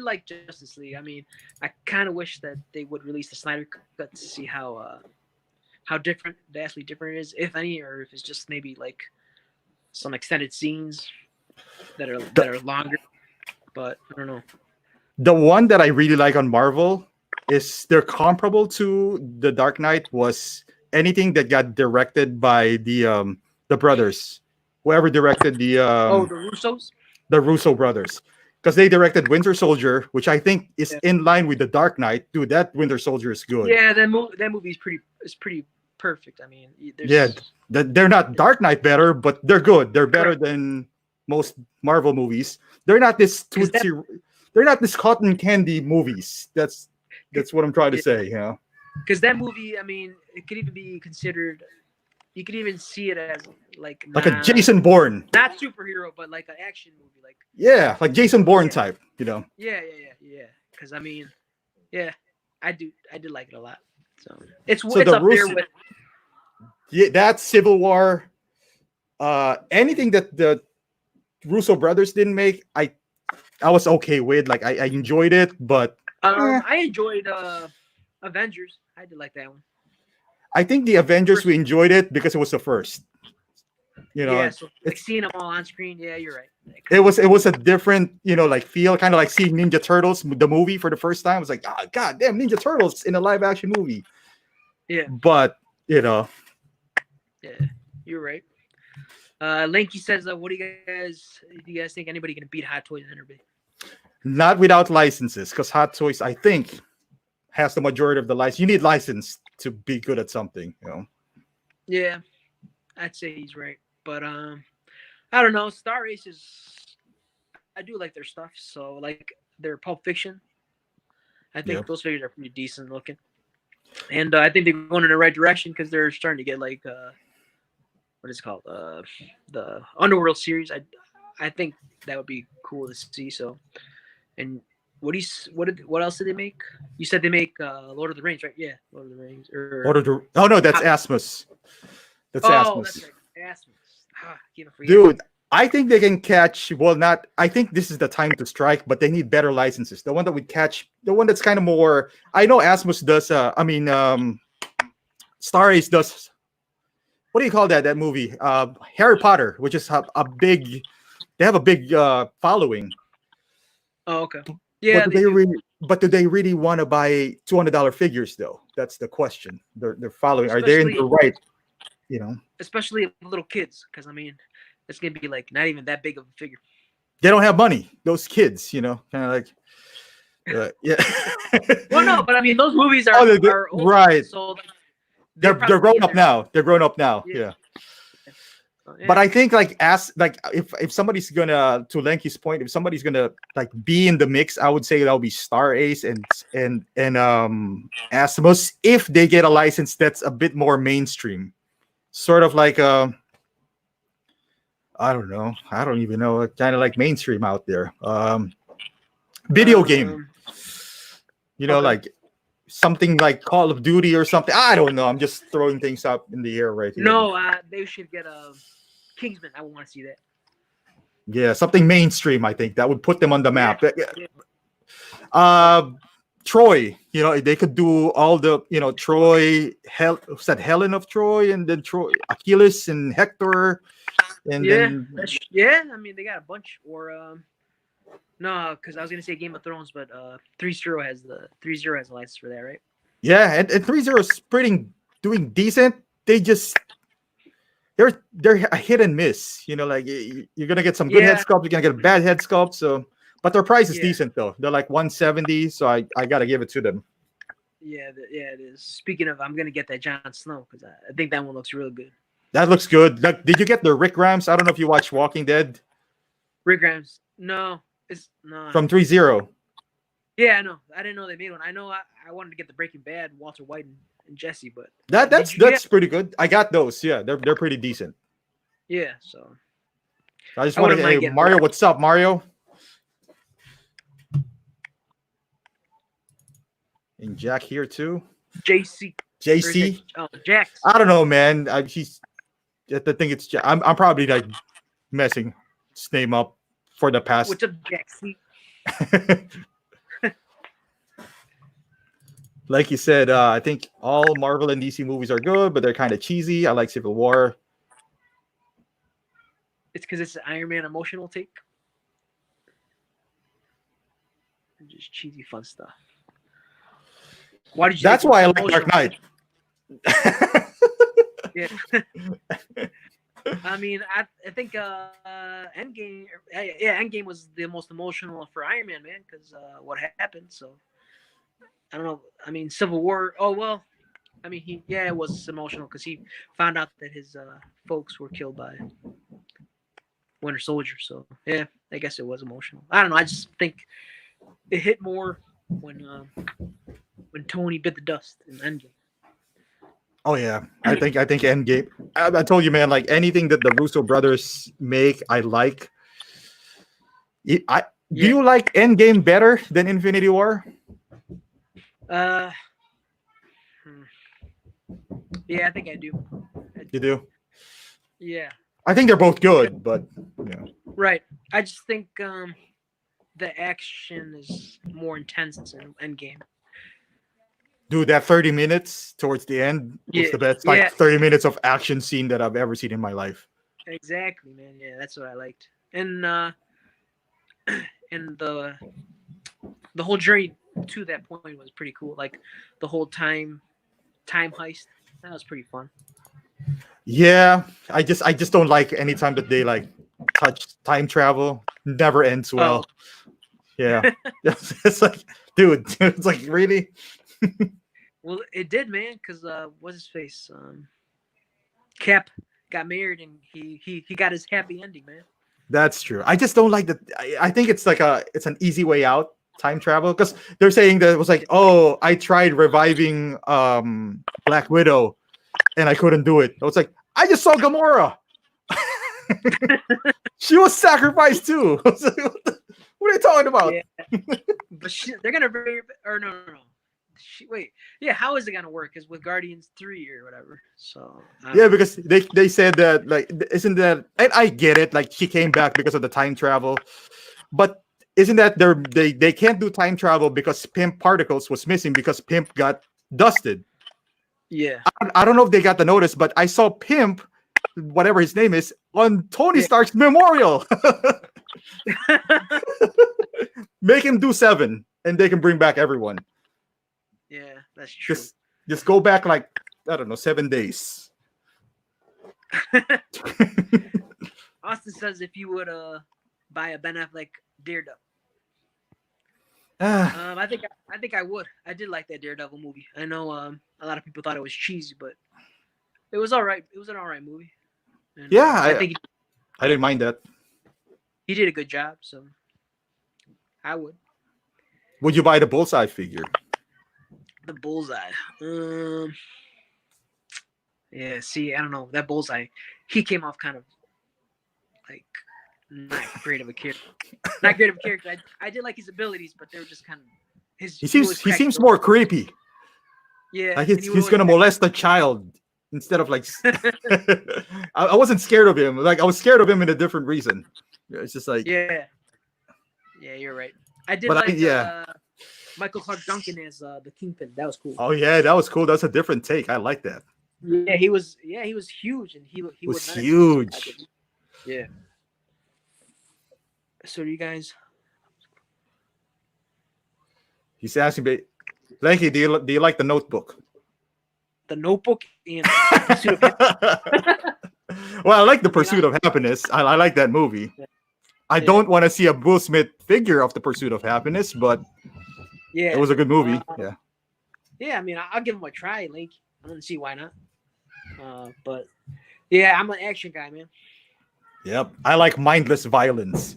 B: like Justice League. I mean, I kind of wish that they would release the Snyder Cut to see how vastly different it is, if any, or if it's just maybe like some extended scenes that are longer. But I don't know.
A: The one that I really like on Marvel is they're comparable to the Dark Knight was anything that got directed by the brothers, whoever directed the
B: Russos.
A: The Russo brothers, because they directed Winter Soldier, which I think is in line with the Dark Knight. Dude, that Winter Soldier is good.
B: Yeah, that movie is pretty perfect. I mean,
A: they're not Dark Knight better, but they're good. They're better than most Marvel movies. They're not this they're not this cotton candy movies. That's what I'm trying to say. You know,
B: because that movie, I mean, it could even be considered. You could even see it as like
A: a Jason Bourne,
B: not superhero, but like an action movie,
A: like Jason Bourne type. You know.
B: Yeah. Because I mean, yeah, I did like it a lot. So it's up there with.
A: Yeah, that's Civil War. Anything that the Russo brothers didn't make, I was okay with. Like I enjoyed it, but
B: I enjoyed Avengers. I did like that one.
A: I think the Avengers we enjoyed it because it was the first. You know,
B: so seeing them all on screen. Yeah, you're right.
A: It was a different, like feel, kind of like seeing Ninja Turtles the movie for the first time. It was like, oh god damn, Ninja Turtles in a live action movie.
B: Yeah,
A: but
B: Yeah, you're right. Lanky says, "What do you guys think? Anybody gonna beat Hot Toys in Enterby?"
A: Not without licenses, because Hot Toys, I think, has the majority of the license. You need license to be good at something, you know.
B: Yeah, I'd say he's right. But I don't know. Star Race is. I do like their stuff. So like their Pulp Fiction. I think
A: Yep.
B: those figures are pretty decent looking, and I think they're going in the right direction because they're starting to get like what is it called the Underworld series. I think that would be cool to see. So, and what else did they make? You said they make Lord of the Rings, right? Yeah, Lord of the Rings.
A: Oh no, that's Asmus. That's
B: Oh,
A: Asmus.
B: that's right, Asmus. I keep forgetting.
A: Dude, I think they can catch. Well, not. I think this is the time to strike, but they need better licenses. The one that would catch, the one that's kind of more. I know Asmus does. Star Ace does. What do you call that? That movie, Harry Potter, which is a big. They have a big following.
B: Oh, okay. Yeah,
A: But do they really want to buy $200 figures though? That's the question. They're following. Are they in the right? You know,
B: especially little kids, because I mean, it's gonna be like not even that big of a figure.
A: they don't have money. Those kids, you know, kind of like, yeah.
B: Well, no, but I mean, those movies are, are old,
A: right.
B: So like,
A: they're grown up now. They're grown up now. Yeah.
B: Yeah.
A: But I think if somebody's gonna, to Lenky's point, if somebody's gonna like be in the mix, I would say that'll be Star Ace and Asmus if they get a license that's a bit more mainstream, sort of like I don't know, I don't even know, kind of like mainstream out there. Video game, you know, like something like Call of Duty or something. I don't know. I'm just throwing things up in the air right here.
B: No, they should get a Kingsman. I want to see that.
A: Yeah, something mainstream. I think that would put them on the map.
B: Yeah.
A: Troy, you know, they could do all the, you know, Troy, Helen of Troy, and then Troy, Achilles, and Hector, and then
B: I mean, they got a bunch. Or no, because I was gonna say Game of Thrones, but 3-0 has the license for that, right?
A: Yeah, and 3-0 is doing decent. They're a hit and miss. You know, like you're gonna get some good head sculpt, you're gonna get a bad head sculpt. So, but their price is decent though. They're like 170, so I gotta give it to them.
B: Yeah, it is. Speaking of, I'm gonna get that Jon Snow because I think that one looks really good.
A: That looks good. Did you get the Rick Grimes? I don't know if you watch Walking Dead.
B: Rick Grimes? No, it's no.
A: From 3-0.
B: Yeah, I know. I didn't know they made one. I know I wanted to get the Breaking Bad Walter White and Jesse, but
A: that's pretty good. I got those. Yeah, they're pretty decent.
B: Yeah, so
A: I just want to say, Mario, what's up, Mario? And Jack here too.
B: JC. Jax.
A: I don't know, man. I think it's Jack. I'm probably like messing his name up for the past.
B: What's up, Jaxie?
A: Like you said, I think all Marvel and DC movies are good, but they're kind of cheesy. I like Civil War.
B: It's because it's an Iron Man emotional take. Just cheesy fun stuff. Why did you?
A: That's why I like Dark Knight.
B: Yeah. I mean, I think Endgame. Yeah, Endgame was the most emotional for Iron Man, man, because what happened. So I don't know. I mean, Civil War. Oh well. I mean, it was emotional because he found out that his folks were killed by Winter Soldier. So yeah, I guess it was emotional. I don't know. I just think it hit more when Tony bit the dust in Endgame.
A: Oh yeah, I think Endgame. I told you, man. Like anything that the Russo brothers make, I like. Do you like Endgame better than Infinity War?
B: Yeah, I think I do.
A: You do?
B: Yeah.
A: I think they're both good, but
B: Right. I just think the action is more intense in Endgame.
A: Dude, that 30 minutes towards the end was the best. Like 30 minutes of action scene that I've ever seen in my life.
B: Exactly, man. Yeah, that's what I liked. And and the whole journey to that point was pretty cool. Like the whole time heist. That was pretty fun.
A: Yeah, I just don't like anytime that they like touch time travel. Never ends well. Yeah. It's like, dude, it's like really.
B: Well, it did, man. Cause what's his face? Cap got married and he got his happy ending, man.
A: That's true. I just don't like that. I think it's like it's an easy way out, time travel, because they're saying that it was like, oh, I tried reviving Black Widow and I couldn't do it. I was like, I just saw Gamora. She was sacrificed too. I was like, what are you talking about?
B: Yeah. But they're gonna or no. Wait, yeah. How is it gonna work? Is with Guardians 3 or whatever. So
A: yeah, because they said that, like, isn't that, and I get it, like she came back because of the time travel, but isn't that they can't do time travel because Pimp Particles was missing because Pimp got dusted.
B: Yeah.
A: I don't know if they got the notice, but I saw Pimp, whatever his name is, on Tony Stark's memorial. Make him do 7 and they can bring back everyone.
B: Yeah, that's true.
A: Just go back, like, I don't know, 7 days.
B: Austin says if you would buy a Ben Affleck Daredevil.
A: Ah,
B: I think I would. I did like that Daredevil movie. I know a lot of people thought it was cheesy, but it was all right. It was an all right movie. And,
A: yeah,
B: I think
A: I didn't mind that.
B: he did a good job. So I would.
A: Would you buy the Bullseye figure?
B: The Bullseye. Yeah. See, I don't know that Bullseye. He came off kind of like not great of a character. Not great of a character. I did like his abilities, but they were just kind of his.
A: He seems more creepy.
B: Yeah,
A: like he's gonna molest a child instead of like. I wasn't scared of him. Like I was scared of him in a different reason. It's just like
B: yeah, you're right. I did like Michael Clark Duncan as the Kingpin. That was cool.
A: Oh yeah, that was cool. That's a different take. I like that.
B: Yeah, he was huge, and he
A: was huge.
B: Yeah. So do you guys?
A: He's asking me, Lanky, do you like the Notebook?
B: The Notebook and Pursuit of Happiness.
A: Well, I like the Pursuit of Happiness. I like that movie.
B: Yeah.
A: I don't want to see a Will Smith figure of the Pursuit of Happiness, but
B: yeah,
A: it was a good movie.
B: Yeah, I mean, I'll give him a try, Link. I don't see why not. But yeah, I'm an action guy, man.
A: Yep, I like mindless violence.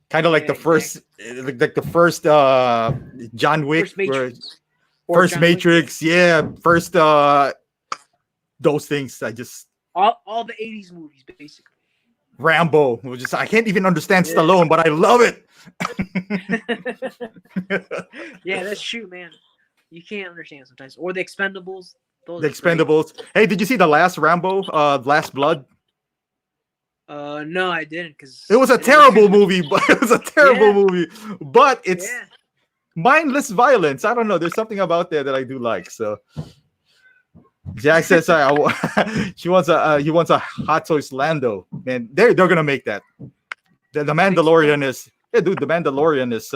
A: Kind of like the first, like the first John Wick, first Matrix, yeah, first those things. I just
B: all the '80s movies, basically.
A: Rambo, I can't even understand Stallone, but I love it.
B: Yeah, that's true, man. You can't understand sometimes. Or the Expendables.
A: The Expendables. Hey, did you see the last Rambo, Last Blood?
B: No, I didn't, because
A: it was a terrible movie. But it was a terrible movie. But it's mindless violence. I don't know. There's something about there that I do like. So Jack says, he wants a Hot Toys Lando. Man, they're gonna make that. The Mandalorian is dude. The Mandalorian is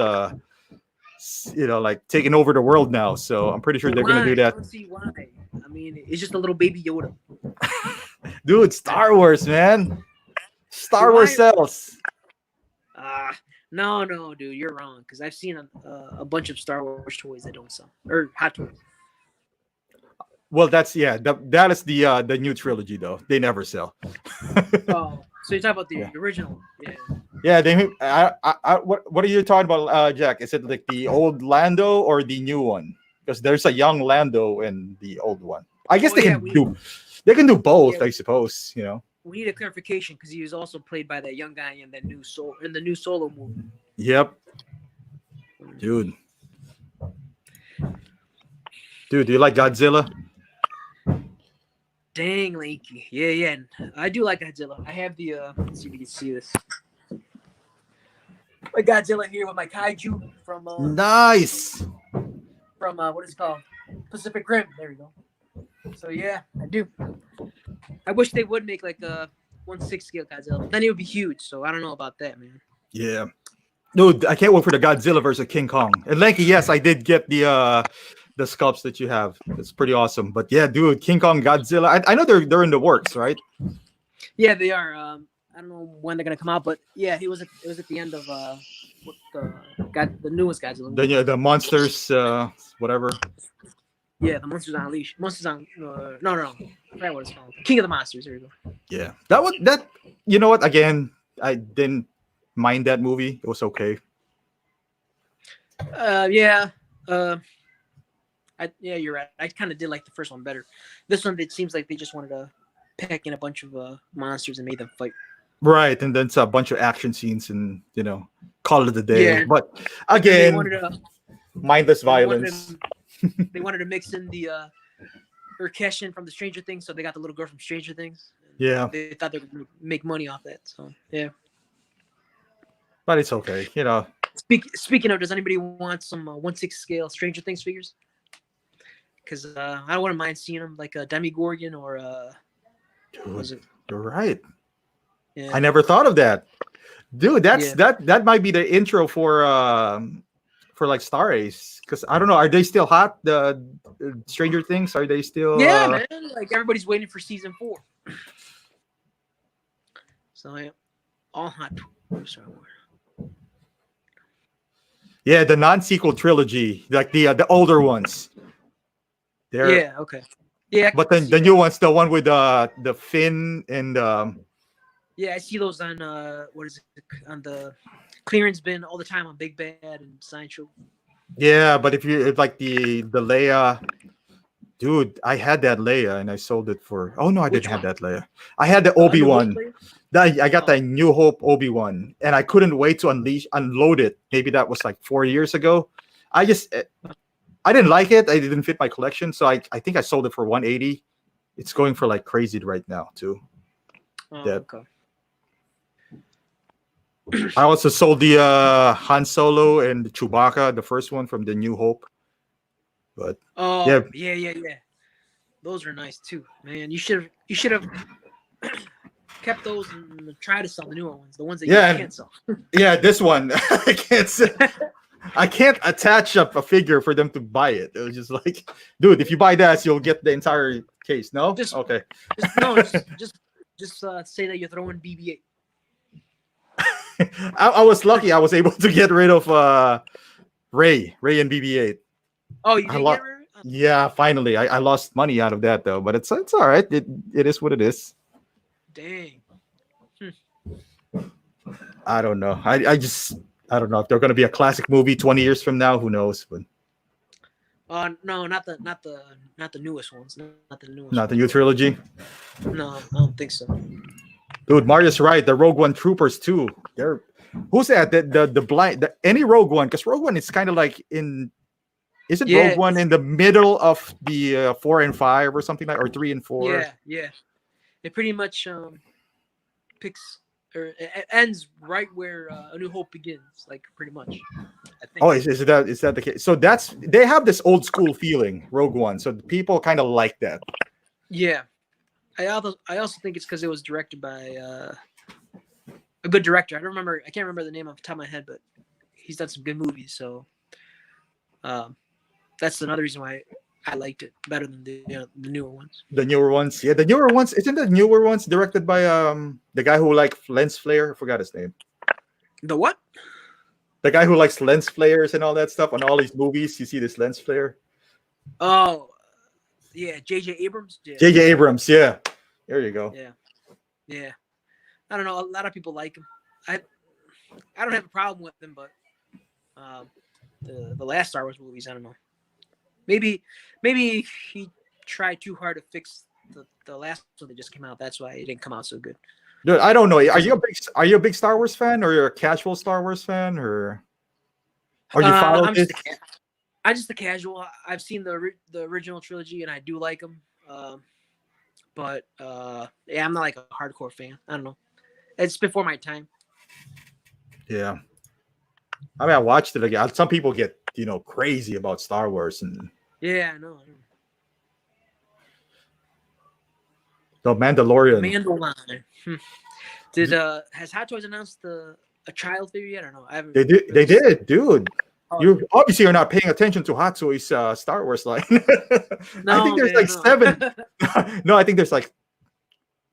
A: like taking over the world now. So I'm pretty sure they're gonna do that.
B: I don't see why. I mean, it's just a little baby Yoda.
A: Dude, Star Wars, man. Star Wars sells.
B: No, dude, you're wrong. Because I've seen a bunch of Star Wars toys that don't sell, or Hot Toys.
A: Well, that is the new trilogy though. They never sell.
B: Oh, so you're talking about the original? Yeah.
A: Yeah, they. What are you talking about, Jack? Is it like the old Lando or the new one? Because there's a young Lando and the old one. I guess they can do both. Yeah. I suppose
B: We need a clarification because he was also played by that young guy in the new Solo movie.
A: Yep, dude. Do you like Godzilla?
B: Dang, Lanky. Yeah. I do like Godzilla. I have the let's see if you can see this. My Godzilla here with my kaiju from
A: nice.
B: From what is it called? Pacific Rim. There we go. So yeah, I do. I wish they would make like a 1/6 scale Godzilla. Then it would be huge. So I don't know about that, man.
A: Yeah. Dude, I can't wait for the Godzilla versus King Kong. And Lanky, yes, I did get the sculpts that you have. It's pretty awesome. But yeah, dude, King Kong, Godzilla. I know they're in the works, right?
B: Yeah, they are. I don't know when they're gonna come out, but yeah, it was at the end of what the newest Godzilla.
A: The monsters, whatever.
B: Yeah, the Monsters Unleashed. Monsters on no, I forgot what it's called. King of the Monsters. There you go.
A: Yeah, that. You know what? Again, I didn't mind that movie. It was okay.
B: Yeah. Yeah, you're right. I kind of did like the first one better. This one, it seems like they just wanted to pack in a bunch of monsters and made them fight.
A: Right, and then it's a bunch of action scenes, and call it a day.
B: Yeah.
A: But again, mindless
B: they
A: violence.
B: They wanted to mix in the Urkeshin from the Stranger Things, so they got the little girl from Stranger Things.
A: Yeah,
B: They thought they would make money off that. So yeah.
A: but it's okay.
B: Speaking of, does anybody want some 1/6 scale Stranger Things figures? Because I don't mind seeing them, like a Demogorgon or
A: Dude,
B: was it?
A: you're right.
B: Yeah.
A: I never thought of that, dude. That might be the intro for like Star Ace, because I don't know. Are they still hot? The Stranger Things, are they still?
B: Yeah, man. Like everybody's waiting for season 4. So yeah, all hot.
A: Yeah, the non-sequel trilogy, like the older ones.
B: Yeah. Okay. Yeah.
A: But then the new ones, the one with the Finn and
B: yeah, I see those on what is it, on the clearance bin all the time on Big Bad and Sideshow.
A: yeah, but if like the Leia, dude, I had that Leia and I sold it for. Oh no, I didn't have that Leia. I had the Obi-Wan. I got the New Hope Obi-Wan, and I couldn't wait to unload it. Maybe that was like 4 years ago. I didn't like it. I didn't fit my collection, so I think I sold it for 180. It's going for like crazy right now too.
B: Okay.
A: I also sold the Han Solo and the Chewbacca, the first one from the New Hope. But
B: yeah. Those are nice too, man. You should have kept those and tried to sell the newer ones, the ones that you can't sell.
A: Yeah, this one I can't attach up a figure for them to buy it. It was just like, dude, if you buy that, you'll get the entire case. No, okay.
B: Just say that you're throwing BB-8.
A: I was lucky. I was able to get rid of Ray and BB-8.
B: Oh, you did get rid of it?
A: Yeah, finally. I lost money out of that though, but it's all right. It is what it is.
B: Dang.
A: I don't know. I don't know if they're going to be a classic movie 20 years from now. Who knows? But
B: no, not the newest ones. Not the newest.
A: Not the new trilogy.
B: No, I don't think so.
A: Dude, Mario's right. The Rogue One troopers too. Who's that? The blind any Rogue One? Because Rogue One is kind of like isn't Rogue One in the middle of the 4 and 5 or something like, or 3 and 4?
B: Yeah. It pretty much picks or it ends right where A New Hope begins, like pretty much. I think.
A: Oh, is that the case? So they have this old school feeling, Rogue One. So people kind of like that.
B: Yeah. I also think it's because it was directed by a good director. I can't remember the name off the top of my head, but he's done some good movies. So that's another reason why I liked it better than the newer ones.
A: The newer ones, yeah, the newer ones. Isn't the newer ones directed by the guy who likes lens flare? I forgot his name.
B: The what?
A: The guy who likes lens flares and all that stuff on all these movies. You see this lens flare?
B: Oh, yeah, J.J. Abrams. Yeah.
A: J.J. Abrams, yeah. There you go.
B: Yeah. I don't know. A lot of people like him. I don't have a problem with him, but the last Star Wars movies, I don't know. Maybe he tried too hard to fix the last one that just came out. That's why it didn't come out so good.
A: Dude, I don't know. Are you a big Star Wars fan, or you're a casual Star Wars fan, or you follow it?
B: I'm just a casual. I've seen the original trilogy and I do like them. But yeah, I'm not like a hardcore fan. I don't know. It's before my time.
A: Yeah. I mean, I watched it again. Some people get, crazy about Star Wars, and
B: yeah, I know.
A: The Mandalorian.
B: Did has Hot Toys announced a child figure yet or no? I haven't.
A: They did, dude. You obviously are not paying attention to Hot Toys Star Wars line. I think there's 7. No, I think there's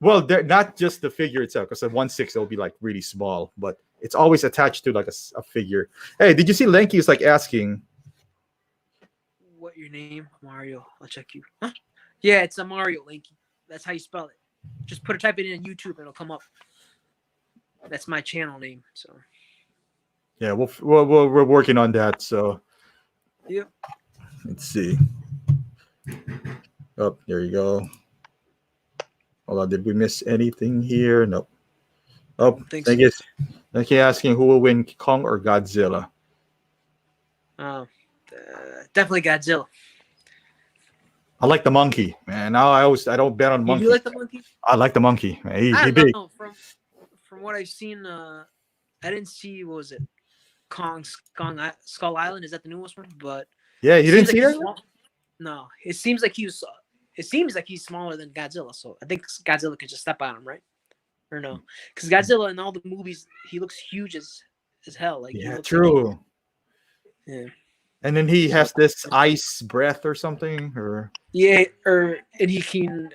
A: well, they're not just the figure itself, because at 1/6 it'll be like really small, but it's always attached to like a figure. Hey, did you see Lanky is like asking?
B: What your name? Mario. I'll check you. Huh? Yeah, it's a Mario Linky. That's how you spell it. Just type it in YouTube and it'll come up. That's my channel name. So
A: Yeah, we're working on that. So
B: yep.
A: let's see. Oh, there you go. Hold on, did we miss anything here? Nope. Oh,
B: Thank
A: you. Thank you. Asking who will win, Kong or Godzilla?
B: Definitely Godzilla.
A: I like the monkey, man. Now I don't bet on monkey.
B: You like the monkey?
A: I like the monkey. He
B: I
A: big.
B: don't know. From what I've seen, I didn't see, what was it, Skull Island? Is that the newest one? But
A: yeah, you didn't see that?
B: No, it seems like he's smaller than Godzilla. So I think Godzilla could just step on him, right? Or no? Because Godzilla in all the movies, he looks huge as hell. Like
A: yeah, true.
B: Yeah.
A: And then he has this ice breath or something, or
B: and he can.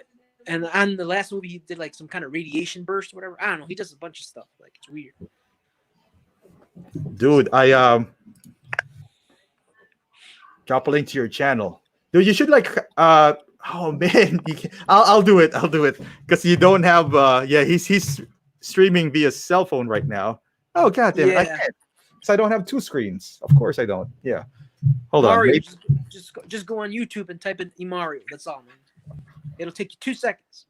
B: And on the last movie, he did like some kind of radiation burst, or whatever. I don't know. He does a bunch of stuff. Like, it's weird.
A: Dude, I drop a link to your channel. Dude, you should like oh man, I'll do it. I'll do it because you don't have. Yeah, he's streaming via cell phone right now. Oh goddamn, I can't. So I don't have two screens. Of course I don't. Yeah. Hold
B: Mario,
A: on.
B: Just go on YouTube and type in Mario. That's all, man. It'll take you 2 seconds.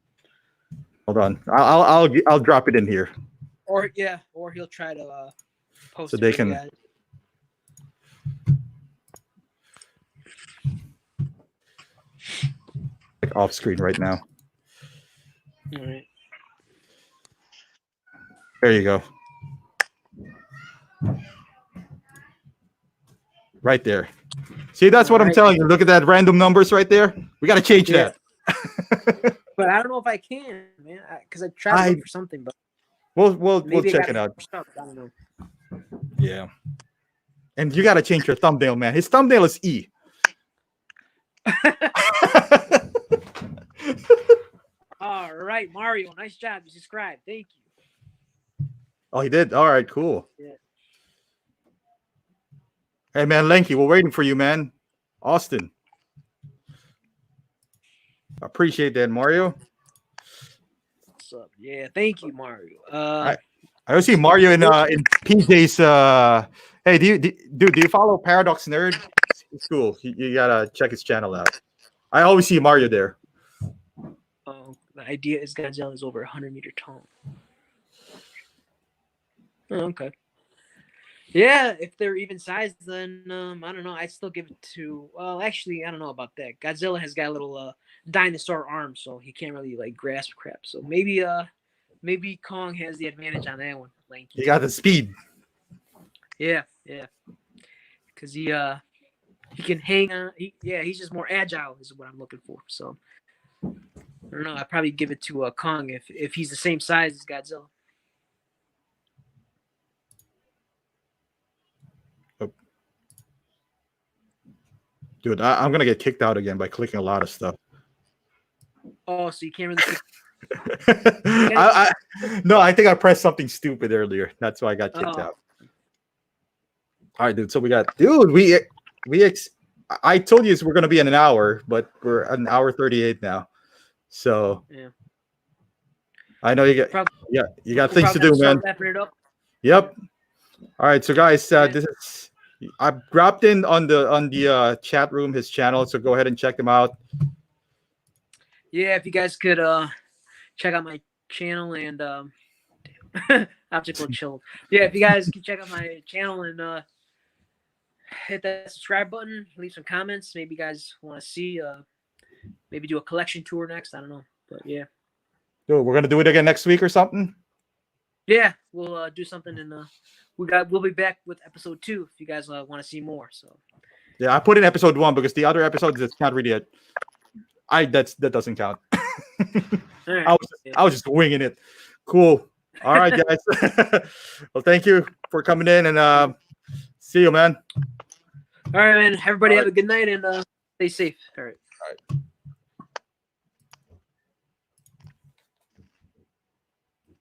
A: Hold on. I'll drop it in here.
B: Or he'll try to post
A: so
B: it.
A: They can. Like off screen right now.
B: All right.
A: There you go. Right there. See, that's what I'm telling you. Look at that random numbers right there. We got to change that.
B: But I don't know if I can, man, because I tried to look for something, but
A: we'll check it out.
B: I don't know.
A: Yeah. And you got to change your thumbnail, man. His thumbnail is E.
B: All right, Mario. Nice job. You subscribed. Thank you.
A: Oh, he did? All right, cool.
B: Yeah.
A: Hey, man, Lanky, we're waiting for you, man. Austin. Appreciate that, Mario.
B: What's up? Yeah, thank you, Mario.
A: I always see Mario in PJ's. Hey, do you follow Paradox Nerd? It's cool. You gotta check his channel out. I always see Mario there.
B: The idea is Godzilla is over 100 meters tall. Oh, okay. Yeah, if they're even sized, then I don't know. I'd still give it to. Well, actually, I don't know about that. Godzilla has got a little dinosaur arm, so he can't really like grasp crap. So maybe Kong has the advantage on that one. Lanky.
A: He got the speed.
B: Yeah. Because he can hang on. He's just more agile is what I'm looking for. So I don't know. I'd probably give it to Kong if he's the same size as Godzilla.
A: Dude, I'm gonna get kicked out again by clicking a lot of stuff.
B: Oh, so you can't really.
A: No, I think I pressed something stupid earlier. That's why I got kicked out. All right, dude. So we got, I told you we're gonna be in an hour, but we're at an hour 38 now. So
B: yeah,
A: I know you got things to do, man.
B: Wrapping it up.
A: Yep. All right, so guys, this is. I dropped in on the chat room his channel, so go ahead and check him out.
B: Yeah, if you guys could check out my channel and Optical Chill. Yeah, if you guys can check out my channel and hit that subscribe button, leave some comments. Maybe you guys want to see maybe do a collection tour next. I don't know, but yeah.
A: Dude, we're gonna do it again next week or something.
B: Yeah, we'll do something and we'll be back with episode 2 if you guys want to see more. So
A: yeah, I put in episode 1 because the other episodes that's not really it. That doesn't count.
B: right.
A: I was just winging it. Cool. All right, guys. Well, thank you for coming in and see you, man.
B: All right, man. Everybody have a good night and stay safe. All right.